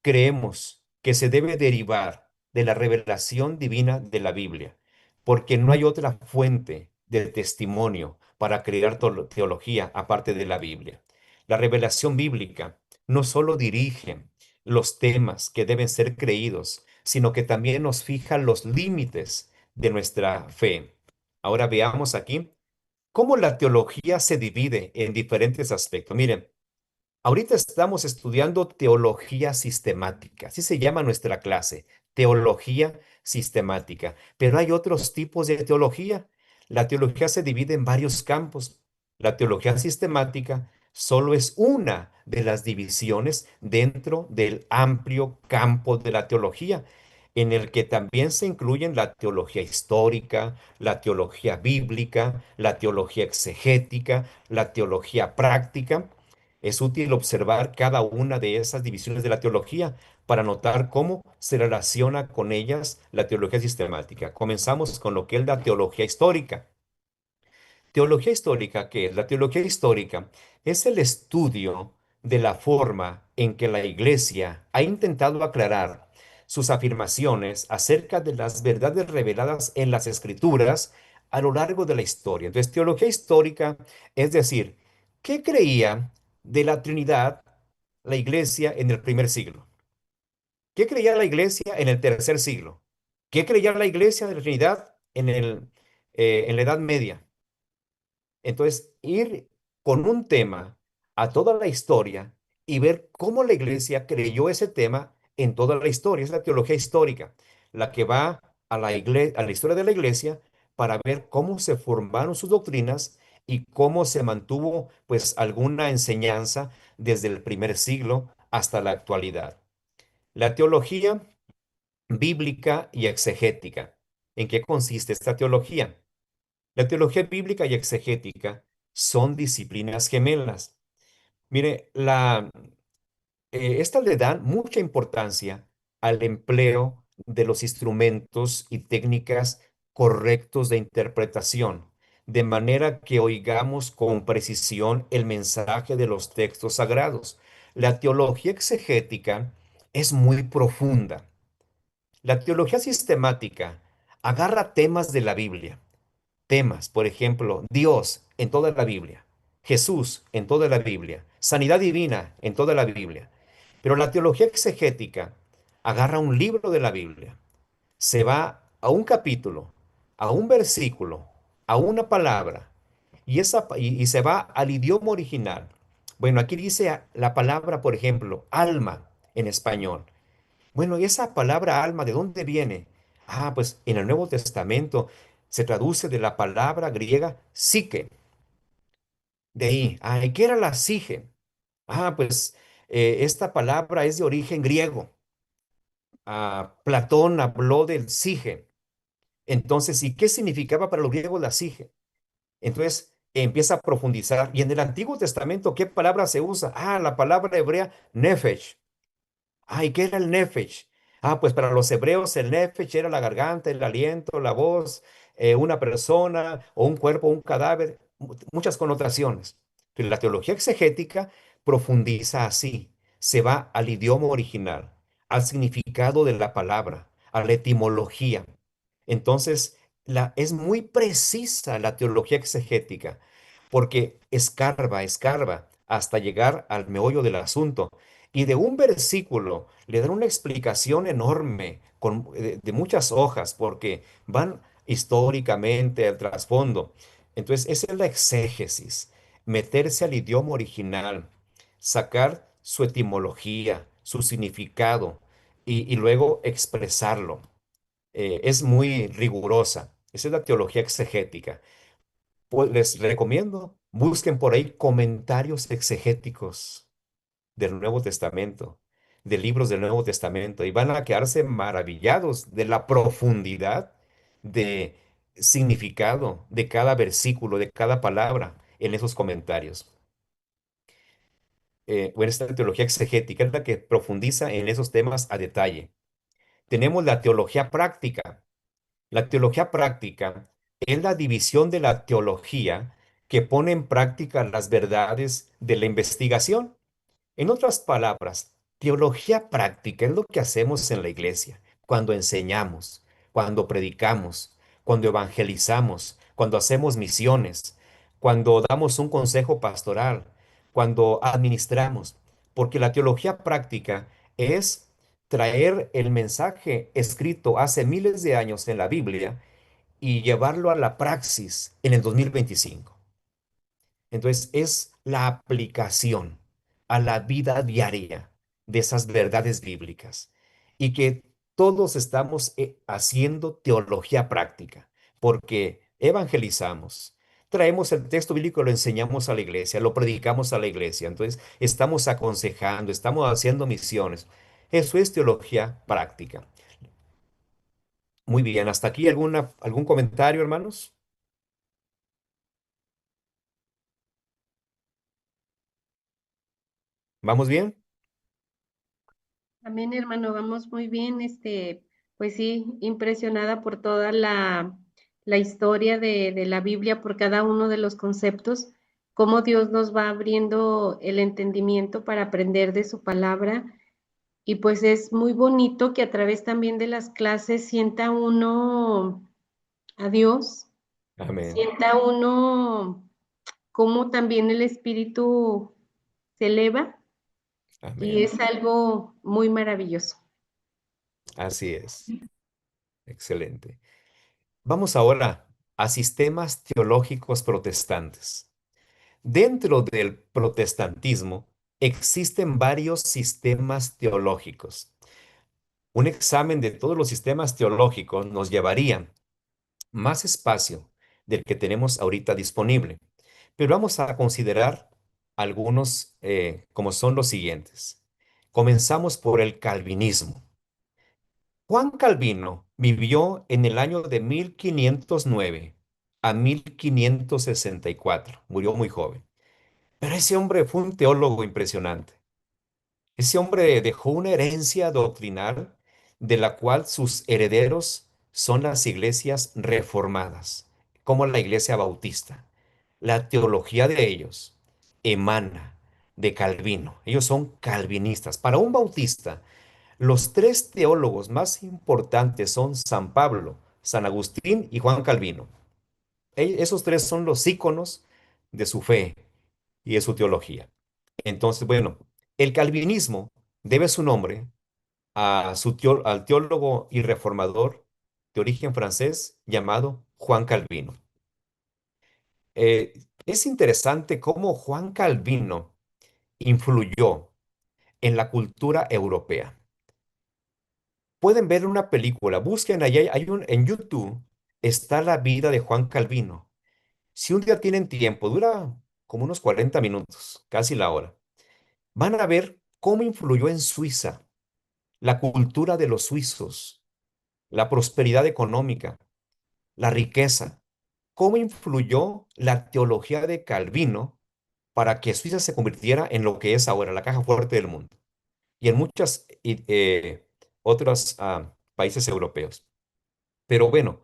Creemos que se debe derivar de la revelación divina de la Biblia, porque no hay otra fuente del testimonio para crear teología aparte de la Biblia. La revelación bíblica no solo dirige los temas que deben ser creídos, sino que también nos fija los límites de nuestra fe. Ahora veamos aquí cómo la teología se divide en diferentes aspectos. Miren, ahorita estamos estudiando teología sistemática, así se llama nuestra clase, teología sistemática, pero hay otros tipos de teología. La teología se divide en varios campos. La teología sistemática solo es una de las divisiones dentro del amplio campo de la teología, en el que también se incluyen la teología histórica, la teología bíblica, la teología exegética, la teología práctica. Es útil observar cada una de esas divisiones de la teología para notar cómo se relaciona con ellas la teología sistemática. Comenzamos con lo que es la teología histórica. Teología histórica, ¿qué es? La teología histórica es el estudio de la forma en que la Iglesia ha intentado aclarar sus afirmaciones acerca de las verdades reveladas en las Escrituras a lo largo de la historia. Entonces, teología histórica es decir, ¿qué creía de la Trinidad la Iglesia en el primer siglo? ¿Qué creía la Iglesia en el tercer siglo? ¿Qué creía la Iglesia de la Trinidad en la Edad Media? Entonces, ir con un tema a toda la historia y ver cómo la iglesia creyó ese tema en toda la historia. Es la teología histórica, la que va a la historia de la iglesia para ver cómo se formaron sus doctrinas y cómo se mantuvo pues alguna enseñanza desde el primer siglo hasta la actualidad. La teología bíblica y exegética. ¿En qué consiste esta teología? La teología bíblica y exegética son disciplinas gemelas. Mire, estas le dan mucha importancia al empleo de los instrumentos y técnicas correctos de interpretación, de manera que oigamos con precisión el mensaje de los textos sagrados. La teología exegética es muy profunda. La teología sistemática agarra temas de la Biblia temas, por ejemplo, Dios en toda la Biblia, Jesús en toda la Biblia, sanidad divina en toda la Biblia. Pero la teología exegética agarra un libro de la Biblia, se va a un capítulo, a un versículo, a una palabra, y se va al idioma original. Bueno, aquí dice la palabra, por ejemplo, alma en español. Bueno, ¿y esa palabra alma de dónde viene? Ah, pues en el Nuevo Testamento Se traduce de la palabra griega psique. De ahí, ay, ¿qué era la psique? Pues esta palabra es de origen griego. Platón habló del sige. Entonces, ¿y qué significaba para los griegos la sige? Entonces empieza a profundizar. Y en el Antiguo Testamento, ¿qué palabra se usa? La palabra hebrea nefesh. ¿Y qué era el nefesh? Pues para los hebreos el nefesh era la garganta, el aliento, la voz, una persona o un cuerpo, un cadáver, muchas connotaciones. Pero la teología exegética profundiza así, se va al idioma original, al significado de la palabra, a la etimología. Entonces, es muy precisa la teología exegética, porque escarba hasta llegar al meollo del asunto. Y de un versículo le dan una explicación enorme, de muchas hojas, porque van históricamente al trasfondo. Entonces, esa es la exégesis, meterse al idioma original, sacar su etimología, su significado, y luego expresarlo. Es muy rigurosa. Esa es la teología exegética. Pues les recomiendo, busquen por ahí comentarios exegéticos del Nuevo Testamento, de libros del Nuevo Testamento, y van a quedarse maravillados de la profundidad de significado de cada versículo, de cada palabra en esos comentarios. Bueno, esta teología exegética es la que profundiza en esos temas a detalle. Tenemos la teología práctica. La teología práctica es la división de la teología que pone en práctica las verdades de la investigación. En otras palabras, teología práctica es lo que hacemos en la iglesia, cuando enseñamos, cuando predicamos, cuando evangelizamos, cuando hacemos misiones, cuando damos un consejo pastoral, cuando administramos, porque la teología práctica es traer el mensaje escrito hace miles de años en la Biblia y llevarlo a la praxis en el 2025. Entonces es la aplicación a la vida diaria de esas verdades bíblicas y que todos estamos haciendo teología práctica porque evangelizamos, traemos el texto bíblico, lo enseñamos a la iglesia, lo predicamos a la iglesia, entonces estamos aconsejando, estamos haciendo misiones. Eso es teología práctica. Muy bien, hasta aquí algún comentario, hermanos. ¿Vamos bien? También, hermano, vamos muy bien. Pues sí, impresionada por toda la historia de la Biblia, por cada uno de los conceptos, cómo Dios nos va abriendo el entendimiento para aprender de su palabra. Y pues es muy bonito que a través también de las clases sienta uno a Dios, Amén. sienta uno cómo también el espíritu se eleva y Amén. es algo muy maravilloso. Así es. Excelente. Vamos ahora a sistemas teológicos protestantes. Dentro del protestantismo existen varios sistemas teológicos. Un examen de todos los sistemas teológicos nos llevaría más espacio del que tenemos ahorita disponible. Pero vamos a considerar algunos como son los siguientes. Comenzamos por el calvinismo. Juan Calvino vivió en el año de 1509 a 1564. Murió muy joven. Pero ese hombre fue un teólogo impresionante. Ese hombre dejó una herencia doctrinal de la cual sus herederos son las iglesias reformadas, como la iglesia bautista. La teología de ellos emana de Calvino. Ellos son calvinistas. Para un bautista, los tres teólogos más importantes son San Pablo, San Agustín y Juan Calvino. Esos tres son los íconos de su fe y de su teología. Entonces, bueno, el calvinismo debe su nombre al teólogo y reformador de origen francés llamado Juan Calvino. Eh, es interesante cómo Juan Calvino influyó en la cultura europea. Pueden ver una película, busquen allá, en YouTube, está la vida de Juan Calvino. Si un día tienen tiempo, dura como unos 40 minutos, casi la hora, van a ver cómo influyó en Suiza la cultura de los suizos, la prosperidad económica, la riqueza, cómo influyó la teología de Calvino para que Suiza se convirtiera en lo que es ahora, la caja fuerte del mundo, y en muchos otros países europeos. Pero bueno,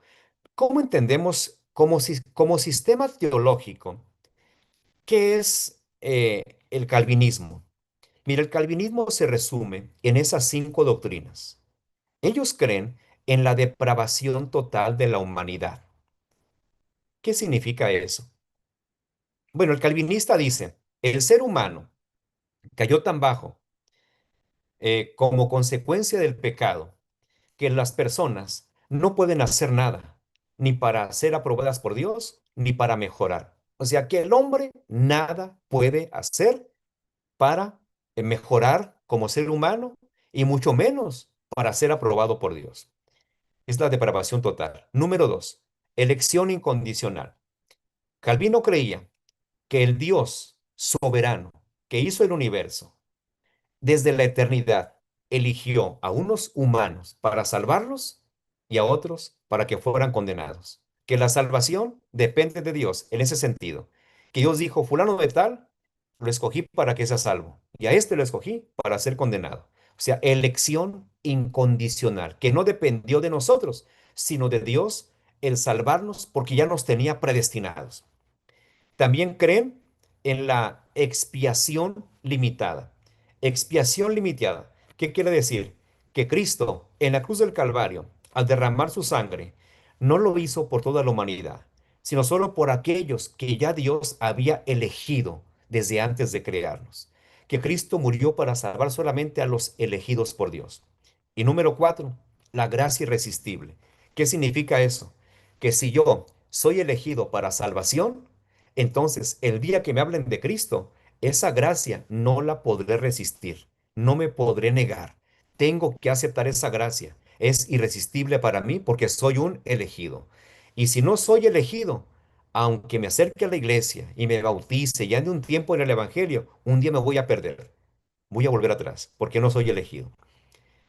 ¿cómo entendemos como sistema teológico qué es el calvinismo? Mira, el calvinismo se resume en esas cinco doctrinas. Ellos creen en la depravación total de la humanidad. ¿Qué significa eso? Bueno, el calvinista dice, el ser humano cayó tan bajo como consecuencia del pecado que las personas no pueden hacer nada, ni para ser aprobadas por Dios, ni para mejorar. O sea que el hombre nada puede hacer para mejorar como ser humano y mucho menos para ser aprobado por Dios. Es la depravación total. Número dos, elección incondicional. Calvino creía que el Dios soberano que hizo el universo desde la eternidad eligió a unos humanos para salvarlos y a otros para que fueran condenados. Que la salvación depende de Dios en ese sentido. Que Dios dijo, fulano de tal, lo escogí para que sea salvo y a este lo escogí para ser condenado. O sea, elección incondicional, que no dependió de nosotros, sino de Dios el salvarnos porque ya nos tenía predestinados. También creen en la expiación limitada. Expiación limitada. ¿Qué quiere decir? Que Cristo en la cruz del Calvario, al derramar su sangre, no lo hizo por toda la humanidad, sino solo por aquellos que ya Dios había elegido desde antes de crearnos. Que Cristo murió para salvar solamente a los elegidos por Dios. Y número cuatro, la gracia irresistible. ¿Qué significa eso? Que si yo soy elegido para salvación, entonces, el día que me hablen de Cristo, esa gracia no la podré resistir, no me podré negar. Tengo que aceptar esa gracia. Es irresistible para mí porque soy un elegido. Y si no soy elegido, aunque me acerque a la iglesia y me bautice y ande un tiempo en el Evangelio, un día me voy a perder. Voy a volver atrás porque no soy elegido.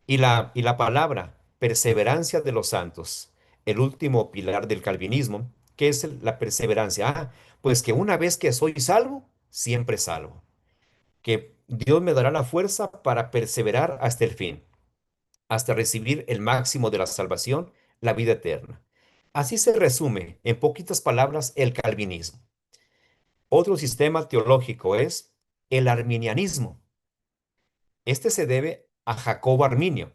Y la palabra perseverancia de los santos, el último pilar del calvinismo, ¿qué es la perseverancia? Pues que una vez que soy salvo, siempre salvo. Que Dios me dará la fuerza para perseverar hasta el fin, hasta recibir el máximo de la salvación, la vida eterna. Así se resume, en poquitas palabras, el calvinismo. Otro sistema teológico es el arminianismo. Este se debe a Jacobo Arminio.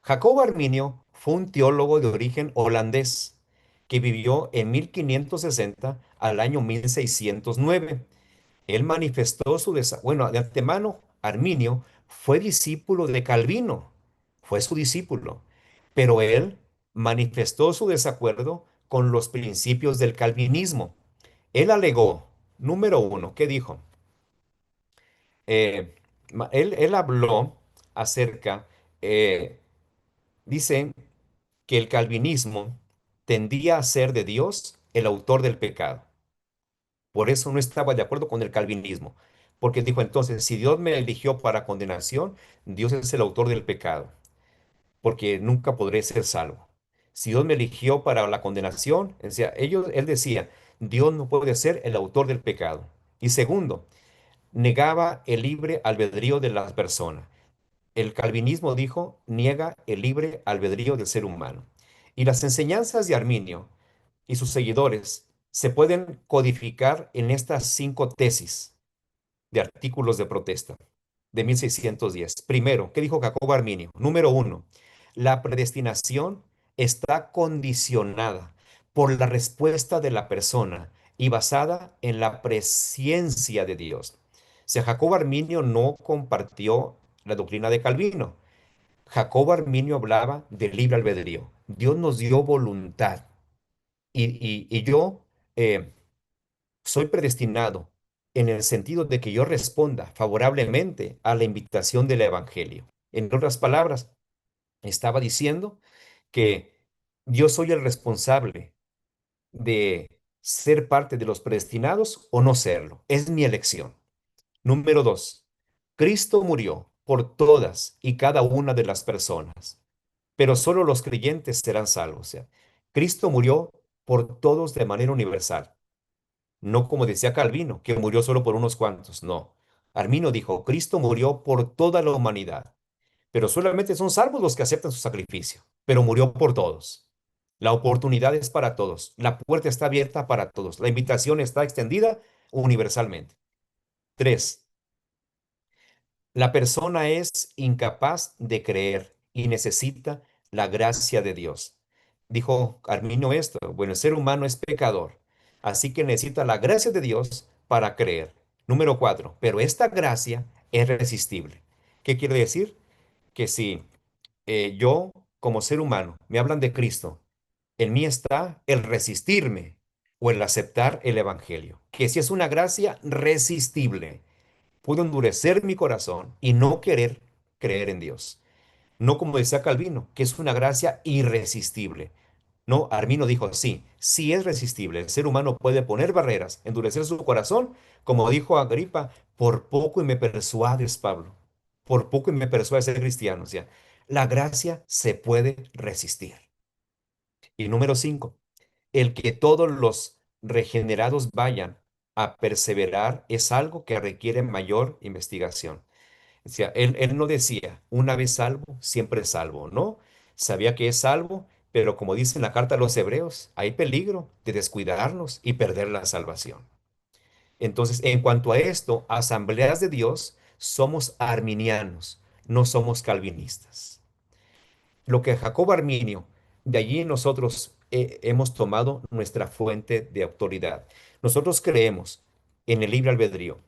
Jacobo Arminio fue un teólogo de origen holandés que vivió en 1560 al año 1609. Él manifestó bueno, de antemano, Arminio fue discípulo de Calvino, fue su discípulo, pero él manifestó su desacuerdo con los principios del calvinismo. Él alegó, número uno, ¿qué dijo? Él habló acerca, eh, dice que el calvinismo tendía a ser de Dios el autor del pecado. Por eso no estaba de acuerdo con el calvinismo, porque dijo entonces, si Dios me eligió para condenación, Dios es el autor del pecado, porque nunca podré ser salvo. Si Dios me eligió para la condenación, o sea, él decía, Dios no puede ser el autor del pecado. Y segundo, negaba el libre albedrío de las personas. El calvinismo dijo, niega el libre albedrío del ser humano. Y las enseñanzas de Arminio y sus seguidores se pueden codificar en estas cinco tesis de artículos de protesta de 1610. Primero, ¿qué dijo Jacobo Arminio? Número uno, la predestinación está condicionada por la respuesta de la persona y basada en la presciencia de Dios. O sea, Jacobo Arminio no compartió la doctrina de Calvino. Jacobo Arminio hablaba de libre albedrío. Dios nos dio voluntad y yo soy predestinado en el sentido de que yo responda favorablemente a la invitación del Evangelio. En otras palabras, estaba diciendo que yo soy el responsable de ser parte de los predestinados o no serlo. Es mi elección. Número dos, Cristo murió por todas y cada una de las personas, pero solo los creyentes serán salvos. O sea, Cristo murió por todos de manera universal, no como decía Calvino, que murió solo por unos cuantos. No. Arminio dijo, Cristo murió por toda la humanidad, pero solamente son salvos los que aceptan su sacrificio, pero murió por todos. La oportunidad es para todos, la puerta está abierta para todos, la invitación está extendida universalmente. Tres, la persona es incapaz de creer y necesita la gracia de Dios. Dijo Arminio esto, bueno, el ser humano es pecador, así que necesita la gracia de Dios para creer. Número cuatro, pero esta gracia es resistible. ¿Qué quiere decir? Que si yo, como ser humano, me hablan de Cristo, en mí está el resistirme o el aceptar el Evangelio, que si es una gracia resistible, puedo endurecer mi corazón y no querer creer en Dios. No como decía Calvino, que es una gracia irresistible. No, Armino dijo, sí, sí es resistible. El ser humano puede poner barreras, endurecer su corazón, como dijo Agripa, por poco y me persuades, Pablo. Por poco y me persuades ser cristiano. O sea, la gracia se puede resistir. Y número 5, el que todos los regenerados vayan a perseverar es algo que requiere mayor investigación. O sea, él no decía, una vez salvo, siempre salvo, ¿no? Sabía que es salvo, pero como dice en la carta a los hebreos, hay peligro de descuidarnos y perder la salvación. Entonces, en cuanto a esto, asambleas de Dios, somos arminianos, no somos calvinistas. Lo que Jacobo Arminio, de allí nosotros hemos tomado nuestra fuente de autoridad. Nosotros creemos en el libre albedrío.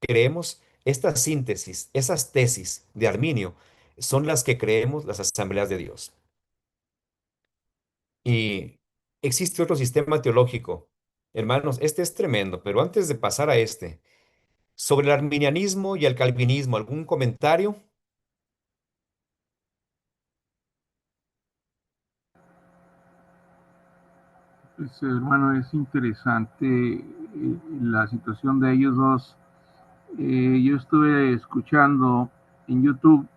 Creemos esta síntesis, esas tesis de Arminio son las que creemos las asambleas de Dios. Y existe otro sistema teológico. Hermanos, este es tremendo, pero antes de pasar a este, sobre el arminianismo y el calvinismo, ¿algún comentario? Pues, hermano, es interesante la situación de ellos dos. Yo estuve escuchando en YouTube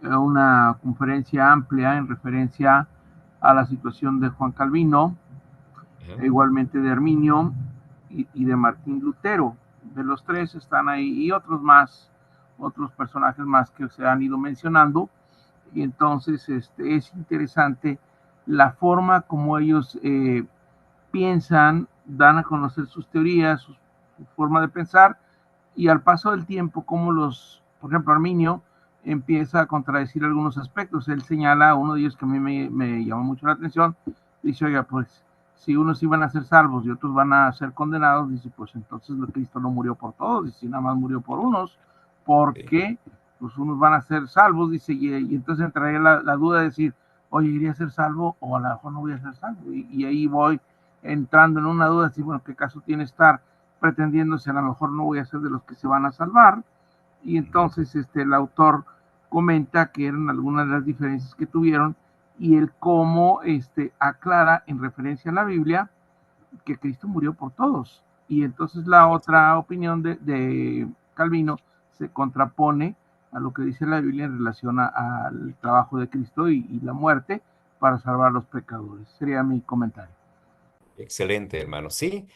una conferencia amplia en referencia a la situación de Juan Calvino, Ajá. e igualmente de Arminio y de Martín Lutero. De los tres están ahí y otros más, otros personajes más que se han ido mencionando. Y entonces es interesante la forma como ellos piensan, dan a conocer sus teorías, su forma de pensar, y al paso del tiempo, como por ejemplo, Arminio empieza a contradecir algunos aspectos. Él señala uno de ellos que a mí me llamó mucho la atención. Dice, oiga, pues si unos iban a ser salvos y otros van a ser condenados, dice, pues entonces Cristo no murió por todos, dice, nada más murió por unos, Sí. porque pues unos van a ser salvos, dice, y entonces entraría la duda de decir, oye, ¿iría a ser salvo o a lo mejor no voy a ser salvo? Y ahí voy entrando en una duda, decir, bueno, ¿qué caso tiene estar pretendiéndose a lo mejor no voy a ser de los que se van a salvar? Y entonces el autor comenta que eran algunas de las diferencias que tuvieron y el cómo aclara en referencia a la Biblia que Cristo murió por todos. Y entonces la otra opinión de Calvino se contrapone a lo que dice la Biblia en relación al trabajo de Cristo y la muerte para salvar a los pecadores. Sería mi comentario. Excelente, hermano. Sí,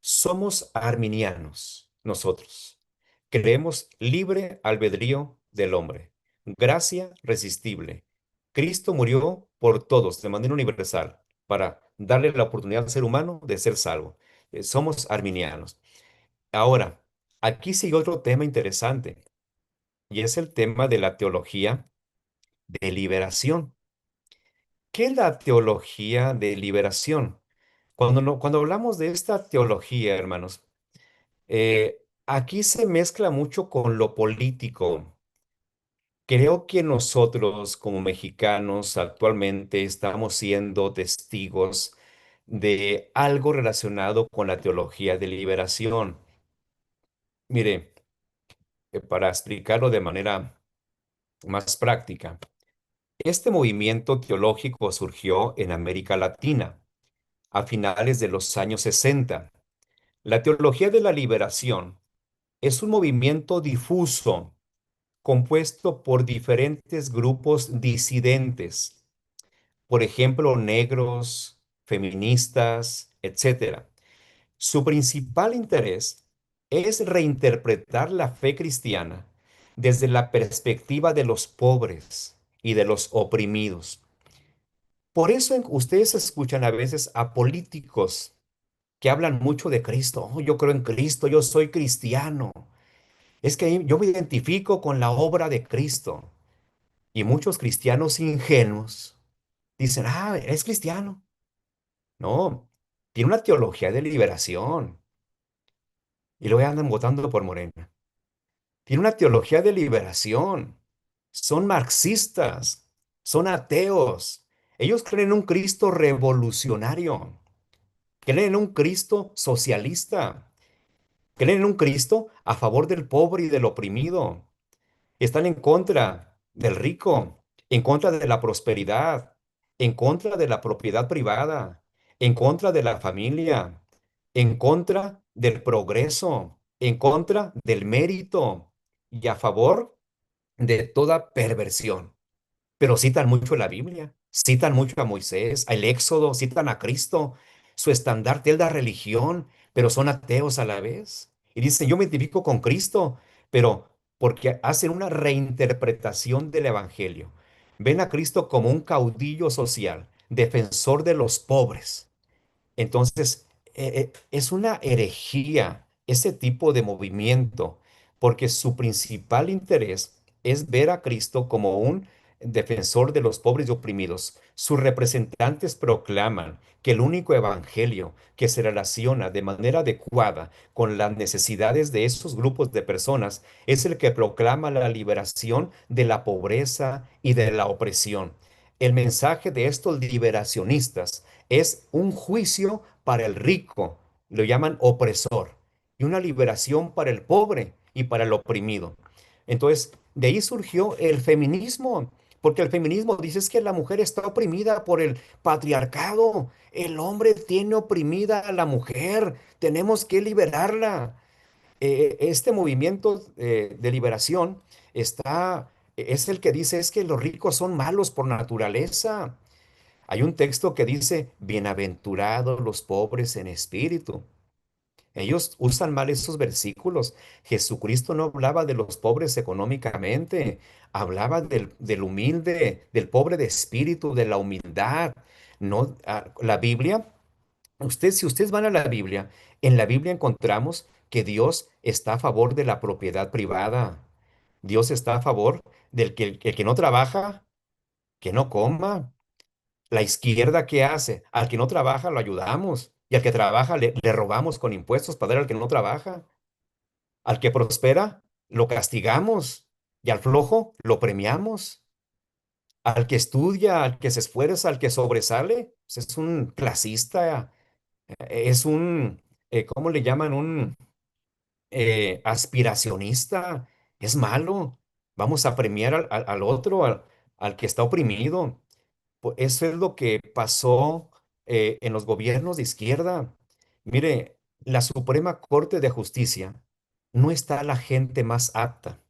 somos arminianos nosotros. Creemos libre albedrío del hombre, gracia resistible. Cristo murió por todos de manera universal para darle la oportunidad al ser humano de ser salvo. Somos arminianos. Ahora, aquí sigue otro tema interesante y es el tema de la teología de liberación. ¿Qué es la teología de liberación? Cuando hablamos de esta teología, hermanos, aquí se mezcla mucho con lo político. Creo que nosotros como mexicanos actualmente estamos siendo testigos de algo relacionado con la teología de liberación. Mire, para explicarlo de manera más práctica, este movimiento teológico surgió en América Latina. a finales de los años 60. La teología de la liberación es un movimiento difuso compuesto por diferentes grupos disidentes, por ejemplo, negros, feministas, etcétera. Su principal interés es reinterpretar la fe cristiana desde la perspectiva de los pobres y de los oprimidos. Por eso ustedes escuchan a veces a políticos que hablan mucho de Cristo. "Oh, yo creo en Cristo, yo soy cristiano. Es que yo me identifico con la obra de Cristo". Y muchos cristianos ingenuos dicen, ah, es cristiano. No, tiene una teología de liberación. Y luego andan votando por Morena. Tiene una teología de liberación. Son marxistas, son ateos. Ellos creen en un Cristo revolucionario, creen en un Cristo socialista, creen en un Cristo a favor del pobre y del oprimido. Están en contra del rico, en contra de la prosperidad, en contra de la propiedad privada, en contra de la familia, en contra del progreso, en contra del mérito y a favor de toda perversión. Pero citan mucho la Biblia, citan mucho a Moisés, al Éxodo, citan a Cristo, su estandarte es la religión, pero son ateos a la vez. Y dicen, yo me identifico con Cristo, pero porque hacen una reinterpretación del Evangelio. Ven a Cristo como un caudillo social, defensor de los pobres. Entonces, es una herejía ese tipo de movimiento, porque su principal interés es ver a Cristo como un defensor de los pobres y oprimidos. Sus representantes proclaman que el único evangelio que se relaciona de manera adecuada con las necesidades de esos grupos de personas es el que proclama la liberación de la pobreza y de la opresión. El mensaje de estos liberacionistas es un juicio para el rico, lo llaman opresor, y una liberación para el pobre y para el oprimido. Entonces, de ahí surgió el feminismo, porque el feminismo dice es que la mujer está oprimida por el patriarcado, el hombre tiene oprimida a la mujer, tenemos que liberarla. Este movimiento de liberación es el que dice es que los ricos son malos por naturaleza. Hay un texto que dice, bienaventurados los pobres en espíritu. Ellos usan mal esos versículos. Jesucristo no hablaba de los pobres económicamente, hablaba del humilde, del pobre de espíritu, de la humildad. No, la Biblia, si ustedes van a la Biblia, en la Biblia encontramos que Dios está a favor de la propiedad privada. Dios está a favor del que el que no trabaja, que no coma. La izquierda, ¿qué hace? Al que no trabaja lo ayudamos y al que trabaja le robamos con impuestos para dar al que no trabaja. Al que prospera lo castigamos y al flojo lo premiamos. Al que estudia, al que se esfuerza, al que sobresale, pues es un clasista, es un, ¿cómo le llaman? Un aspiracionista. Es malo. Vamos a premiar al otro, al que está oprimido. Eso es lo que pasó en los gobiernos de izquierda. Mire, la Suprema Corte de Justicia no está la gente más apta,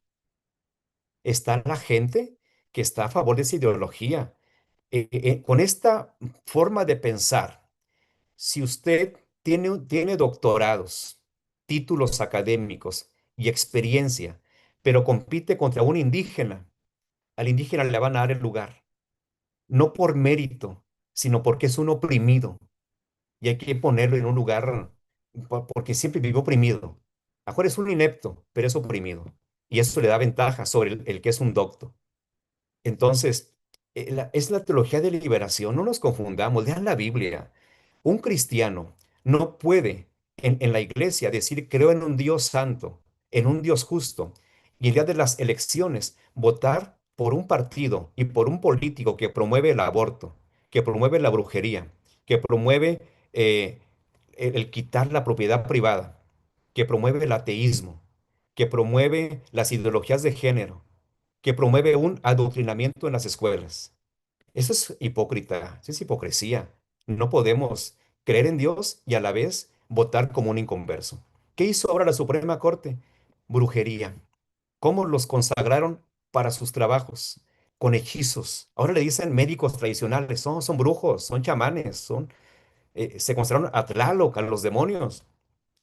está la gente que está a favor de esa ideología. Con esta forma de pensar, si usted tiene doctorados, títulos académicos y experiencia, pero compite contra un indígena, al indígena le van a dar el lugar no por mérito, sino porque es un oprimido y hay que ponerlo en un lugar porque siempre vivió oprimido. Ahora es un inepto, pero es oprimido y eso le da ventaja sobre el que es un docto. Entonces, es la teología de liberación, no nos confundamos, lean la Biblia. Un cristiano no puede en la iglesia decir creo en un Dios santo, en un Dios justo, y el día de las elecciones votar por un partido y por un político que promueve el aborto, que promueve la brujería, que promueve el quitar la propiedad privada, que promueve el ateísmo, que promueve las ideologías de género, que promueve un adoctrinamiento en las escuelas. Eso es hipócrita, eso es hipocresía. No podemos creer en Dios y a la vez votar como un inconverso. ¿Qué hizo ahora la Suprema Corte? Brujería. ¿Cómo los consagraron para sus trabajos? Con hechizos. Ahora le dicen médicos tradicionales, son brujos, son chamanes, se consagraron a Tlaloc, a los demonios.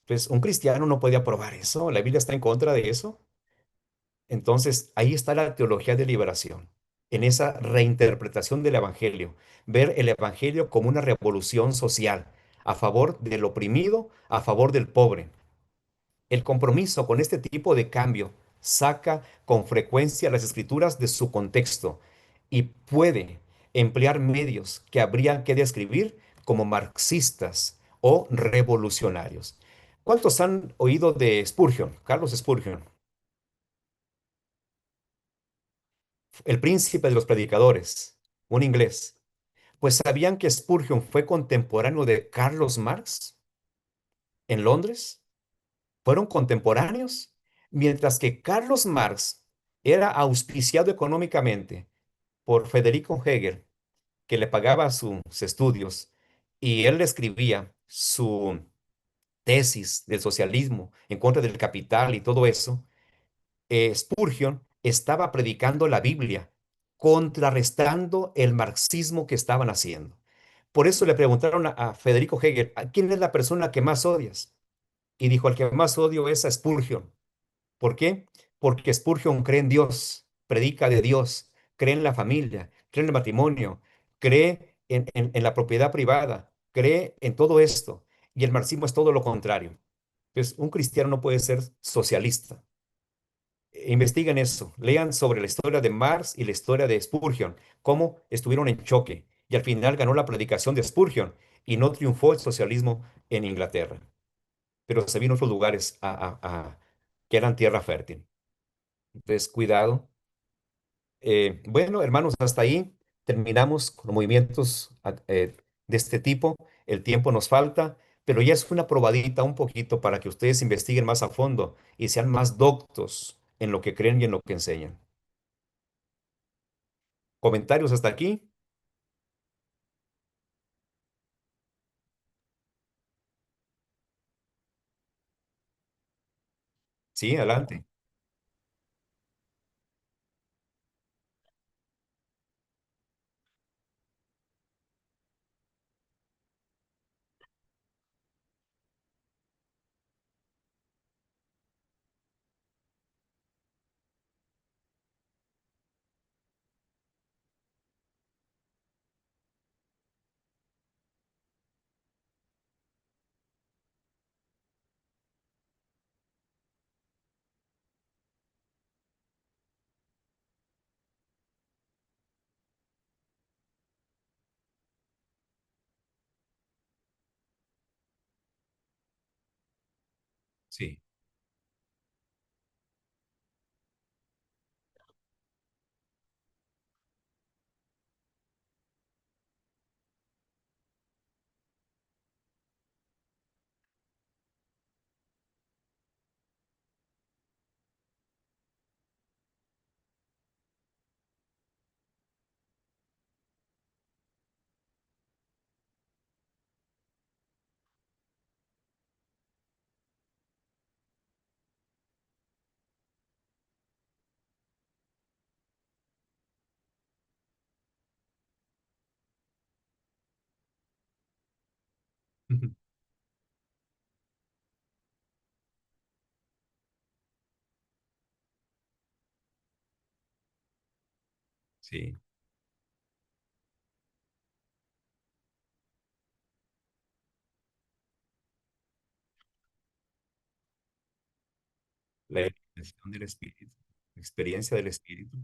Pues un cristiano no puede aprobar eso, la Biblia está en contra de eso. Entonces, ahí está la teología de liberación, en esa reinterpretación del Evangelio, ver el Evangelio como una revolución social, a favor del oprimido, a favor del pobre. El compromiso con este tipo de cambio saca con frecuencia las escrituras de su contexto y puede emplear medios que habría que describir como marxistas o revolucionarios. ¿Cuántos han oído de Spurgeon, Carlos Spurgeon, el príncipe de los predicadores, un inglés? Pues ¿sabían que Spurgeon fue contemporáneo de Carlos Marx en Londres? Fueron contemporáneos, mientras que Carlos Marx era auspiciado económicamente por Federico Hegel, que le pagaba sus estudios, y él le escribía su tesis del socialismo en contra del capital y todo eso. Spurgeon estaba predicando la Biblia, contrarrestando el marxismo que estaban haciendo. Por eso le preguntaron a Federico Hegel: ¿a quién es la persona que más odias? Y dijo: al que más odio es a Spurgeon. ¿Por qué? Porque Spurgeon cree en Dios, predica de Dios, cree en la familia, cree en el matrimonio, cree en la propiedad privada, cree en todo esto. Y el marxismo es todo lo contrario. Entonces, un cristiano no puede ser socialista. Investiguen eso, lean sobre la historia de Marx y la historia de Spurgeon, cómo estuvieron en choque. Y al final ganó la predicación de Spurgeon y no triunfó el socialismo en Inglaterra, pero se vino a otros lugares que eran tierra fértil. Entonces, cuidado. Bueno, hermanos, hasta ahí terminamos con movimientos de este tipo. El tiempo nos falta, pero ya es una probadita un poquito para que ustedes investiguen más a fondo y sean más doctos en lo que creen y en lo que enseñan. ¿Comentarios hasta aquí? Sí, adelante. Sí, sí, la iluminación del espíritu, la experiencia del espíritu.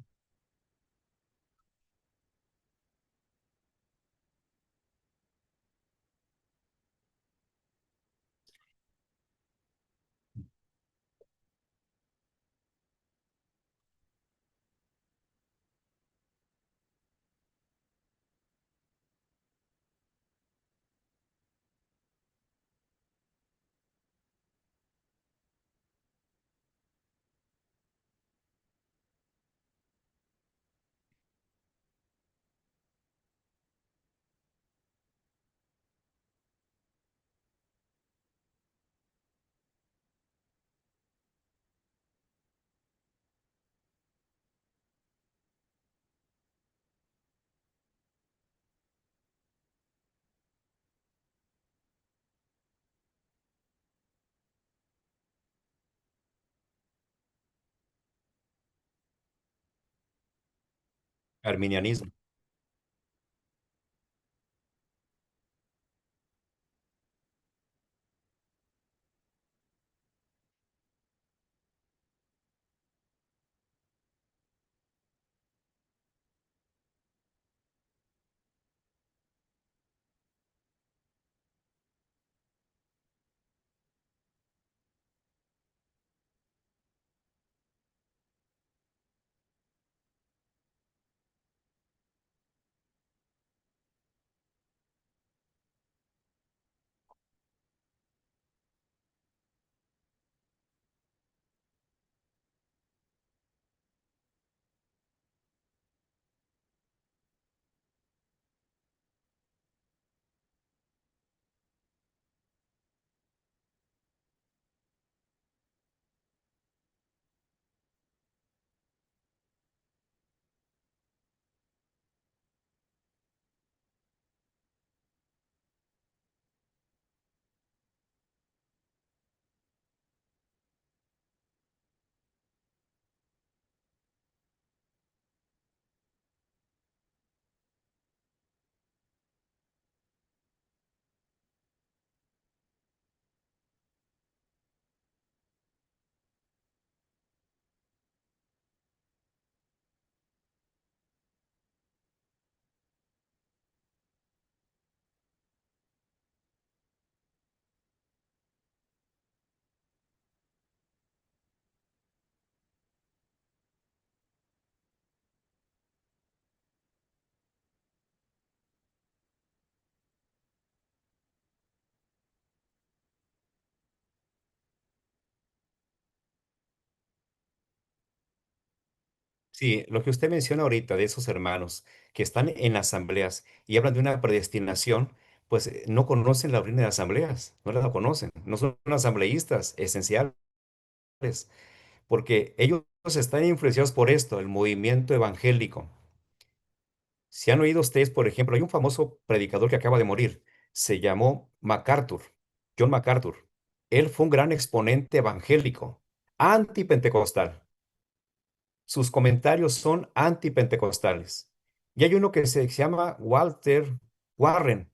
Arminianismo. Sí, lo que usted menciona ahorita de esos hermanos que están en asambleas y hablan de una predestinación, pues no conocen la doctrina de asambleas, no la conocen, no son asambleístas esenciales, porque ellos están influenciados por esto, el movimiento evangélico. Si han oído ustedes, por ejemplo, hay un famoso predicador que acaba de morir, se llamó MacArthur, John MacArthur. Él fue un gran exponente evangélico, antipentecostal. Sus comentarios son antipentecostales. Y hay uno que se llama Walter Warren.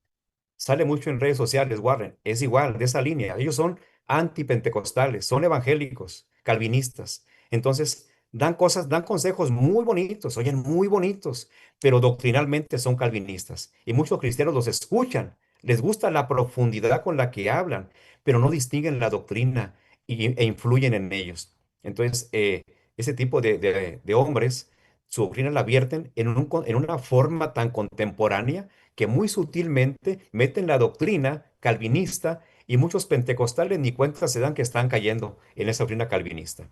Sale mucho en redes sociales, Warren. Es igual, de esa línea. Ellos son antipentecostales, son evangélicos, calvinistas. Entonces, dan cosas, dan consejos muy bonitos, oyen, muy bonitos, pero doctrinalmente son calvinistas. Y muchos cristianos los escuchan. Les gusta la profundidad con la que hablan, pero no distinguen la doctrina e influyen en ellos. Entonces, ese tipo de hombres, su doctrina la vierten en una forma tan contemporánea que muy sutilmente meten la doctrina calvinista y muchos pentecostales ni cuenta se dan que están cayendo en esa doctrina calvinista,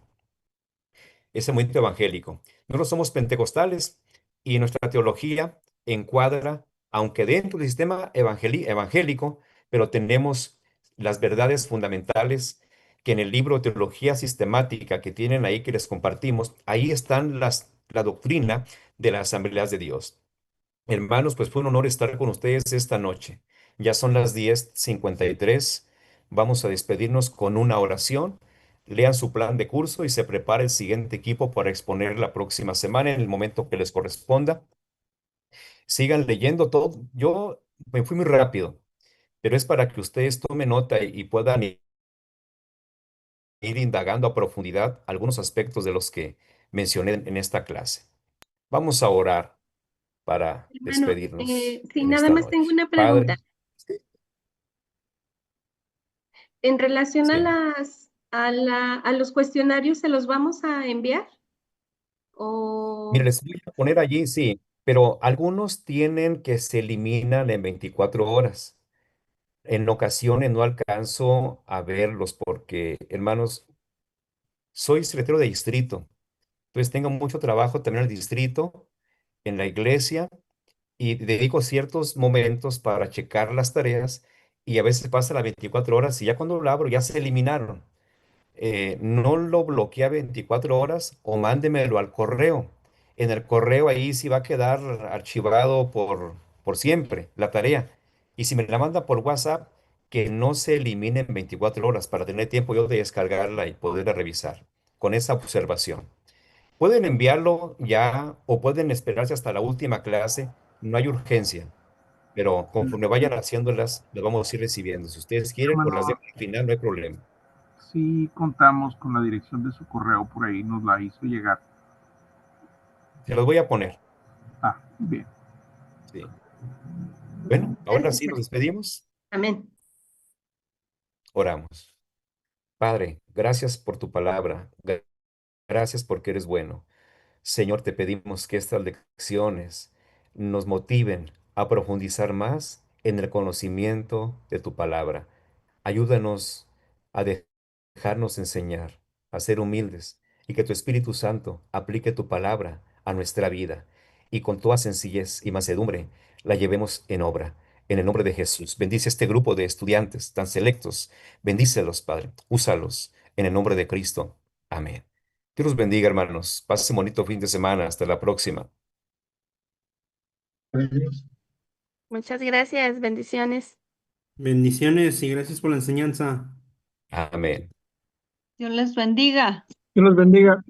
ese movimiento evangélico. Nosotros somos pentecostales y nuestra teología encuadra, aunque dentro del sistema evangélico, pero tenemos las verdades fundamentales que en el libro Teología Sistemática que tienen ahí que les compartimos, ahí están la doctrina de las asambleas de Dios. Hermanos, pues fue un honor estar con ustedes esta noche. Ya son las 10:53. Vamos a despedirnos con una oración. Lean su plan de curso y se prepara el siguiente equipo para exponer la próxima semana en el momento que les corresponda. Sigan leyendo todo. Yo me fui muy rápido, pero es para que ustedes tomen nota y puedan ir indagando a profundidad algunos aspectos de los que mencioné en esta clase. Vamos a orar para Hermano, despedirnos sí, en nada esta más tengo noche. una pregunta. Padre. En relación a Sí. a los cuestionarios, ¿se los vamos a enviar? Mire, O, les voy a poner allí, sí, pero algunos tienen que se eliminan en 24 horas. En ocasiones no alcanzo a verlos porque, hermanos, soy secretario de distrito, entonces tengo mucho trabajo también en el distrito, en la iglesia, y dedico ciertos momentos para checar las tareas y a veces pasa las 24 horas y ya cuando lo abro ya se eliminaron. No lo bloquea 24 horas o mándemelo al correo. En el correo ahí sí va a quedar archivado por siempre la tarea. Y si me la manda por WhatsApp, que no se elimine en 24 horas para tener tiempo yo de descargarla y poderla revisar con esa observación. Pueden enviarlo ya o pueden esperarse hasta la última clase. No hay urgencia, pero conforme vayan haciéndolas, las vamos a ir recibiendo. Si ustedes quieren, pues las Hermano, dejo al final, no hay problema. sí contamos con la dirección de su correo por ahí, nos la hizo llegar. Se las voy a poner. Ah, bien. Sí. Bueno, ahora sí nos despedimos. Amén. Oramos. Padre, gracias por tu palabra. Gracias porque eres bueno. Señor, te pedimos que estas lecciones nos motiven a profundizar más en el conocimiento de tu palabra. Ayúdanos a dejarnos enseñar, a ser humildes y que tu Espíritu Santo aplique tu palabra a nuestra vida y con toda sencillez y mansedumbre la llevemos en obra. En el nombre de Jesús, bendice este grupo de estudiantes tan selectos. Bendícelos, Padre. Úsalos en el nombre de Cristo. Amén. Dios los bendiga, hermanos. Pasen bonito fin de semana. Hasta la próxima. Muchas gracias, bendiciones. Bendiciones y gracias por la enseñanza. Amén. Dios les bendiga. Dios los bendiga.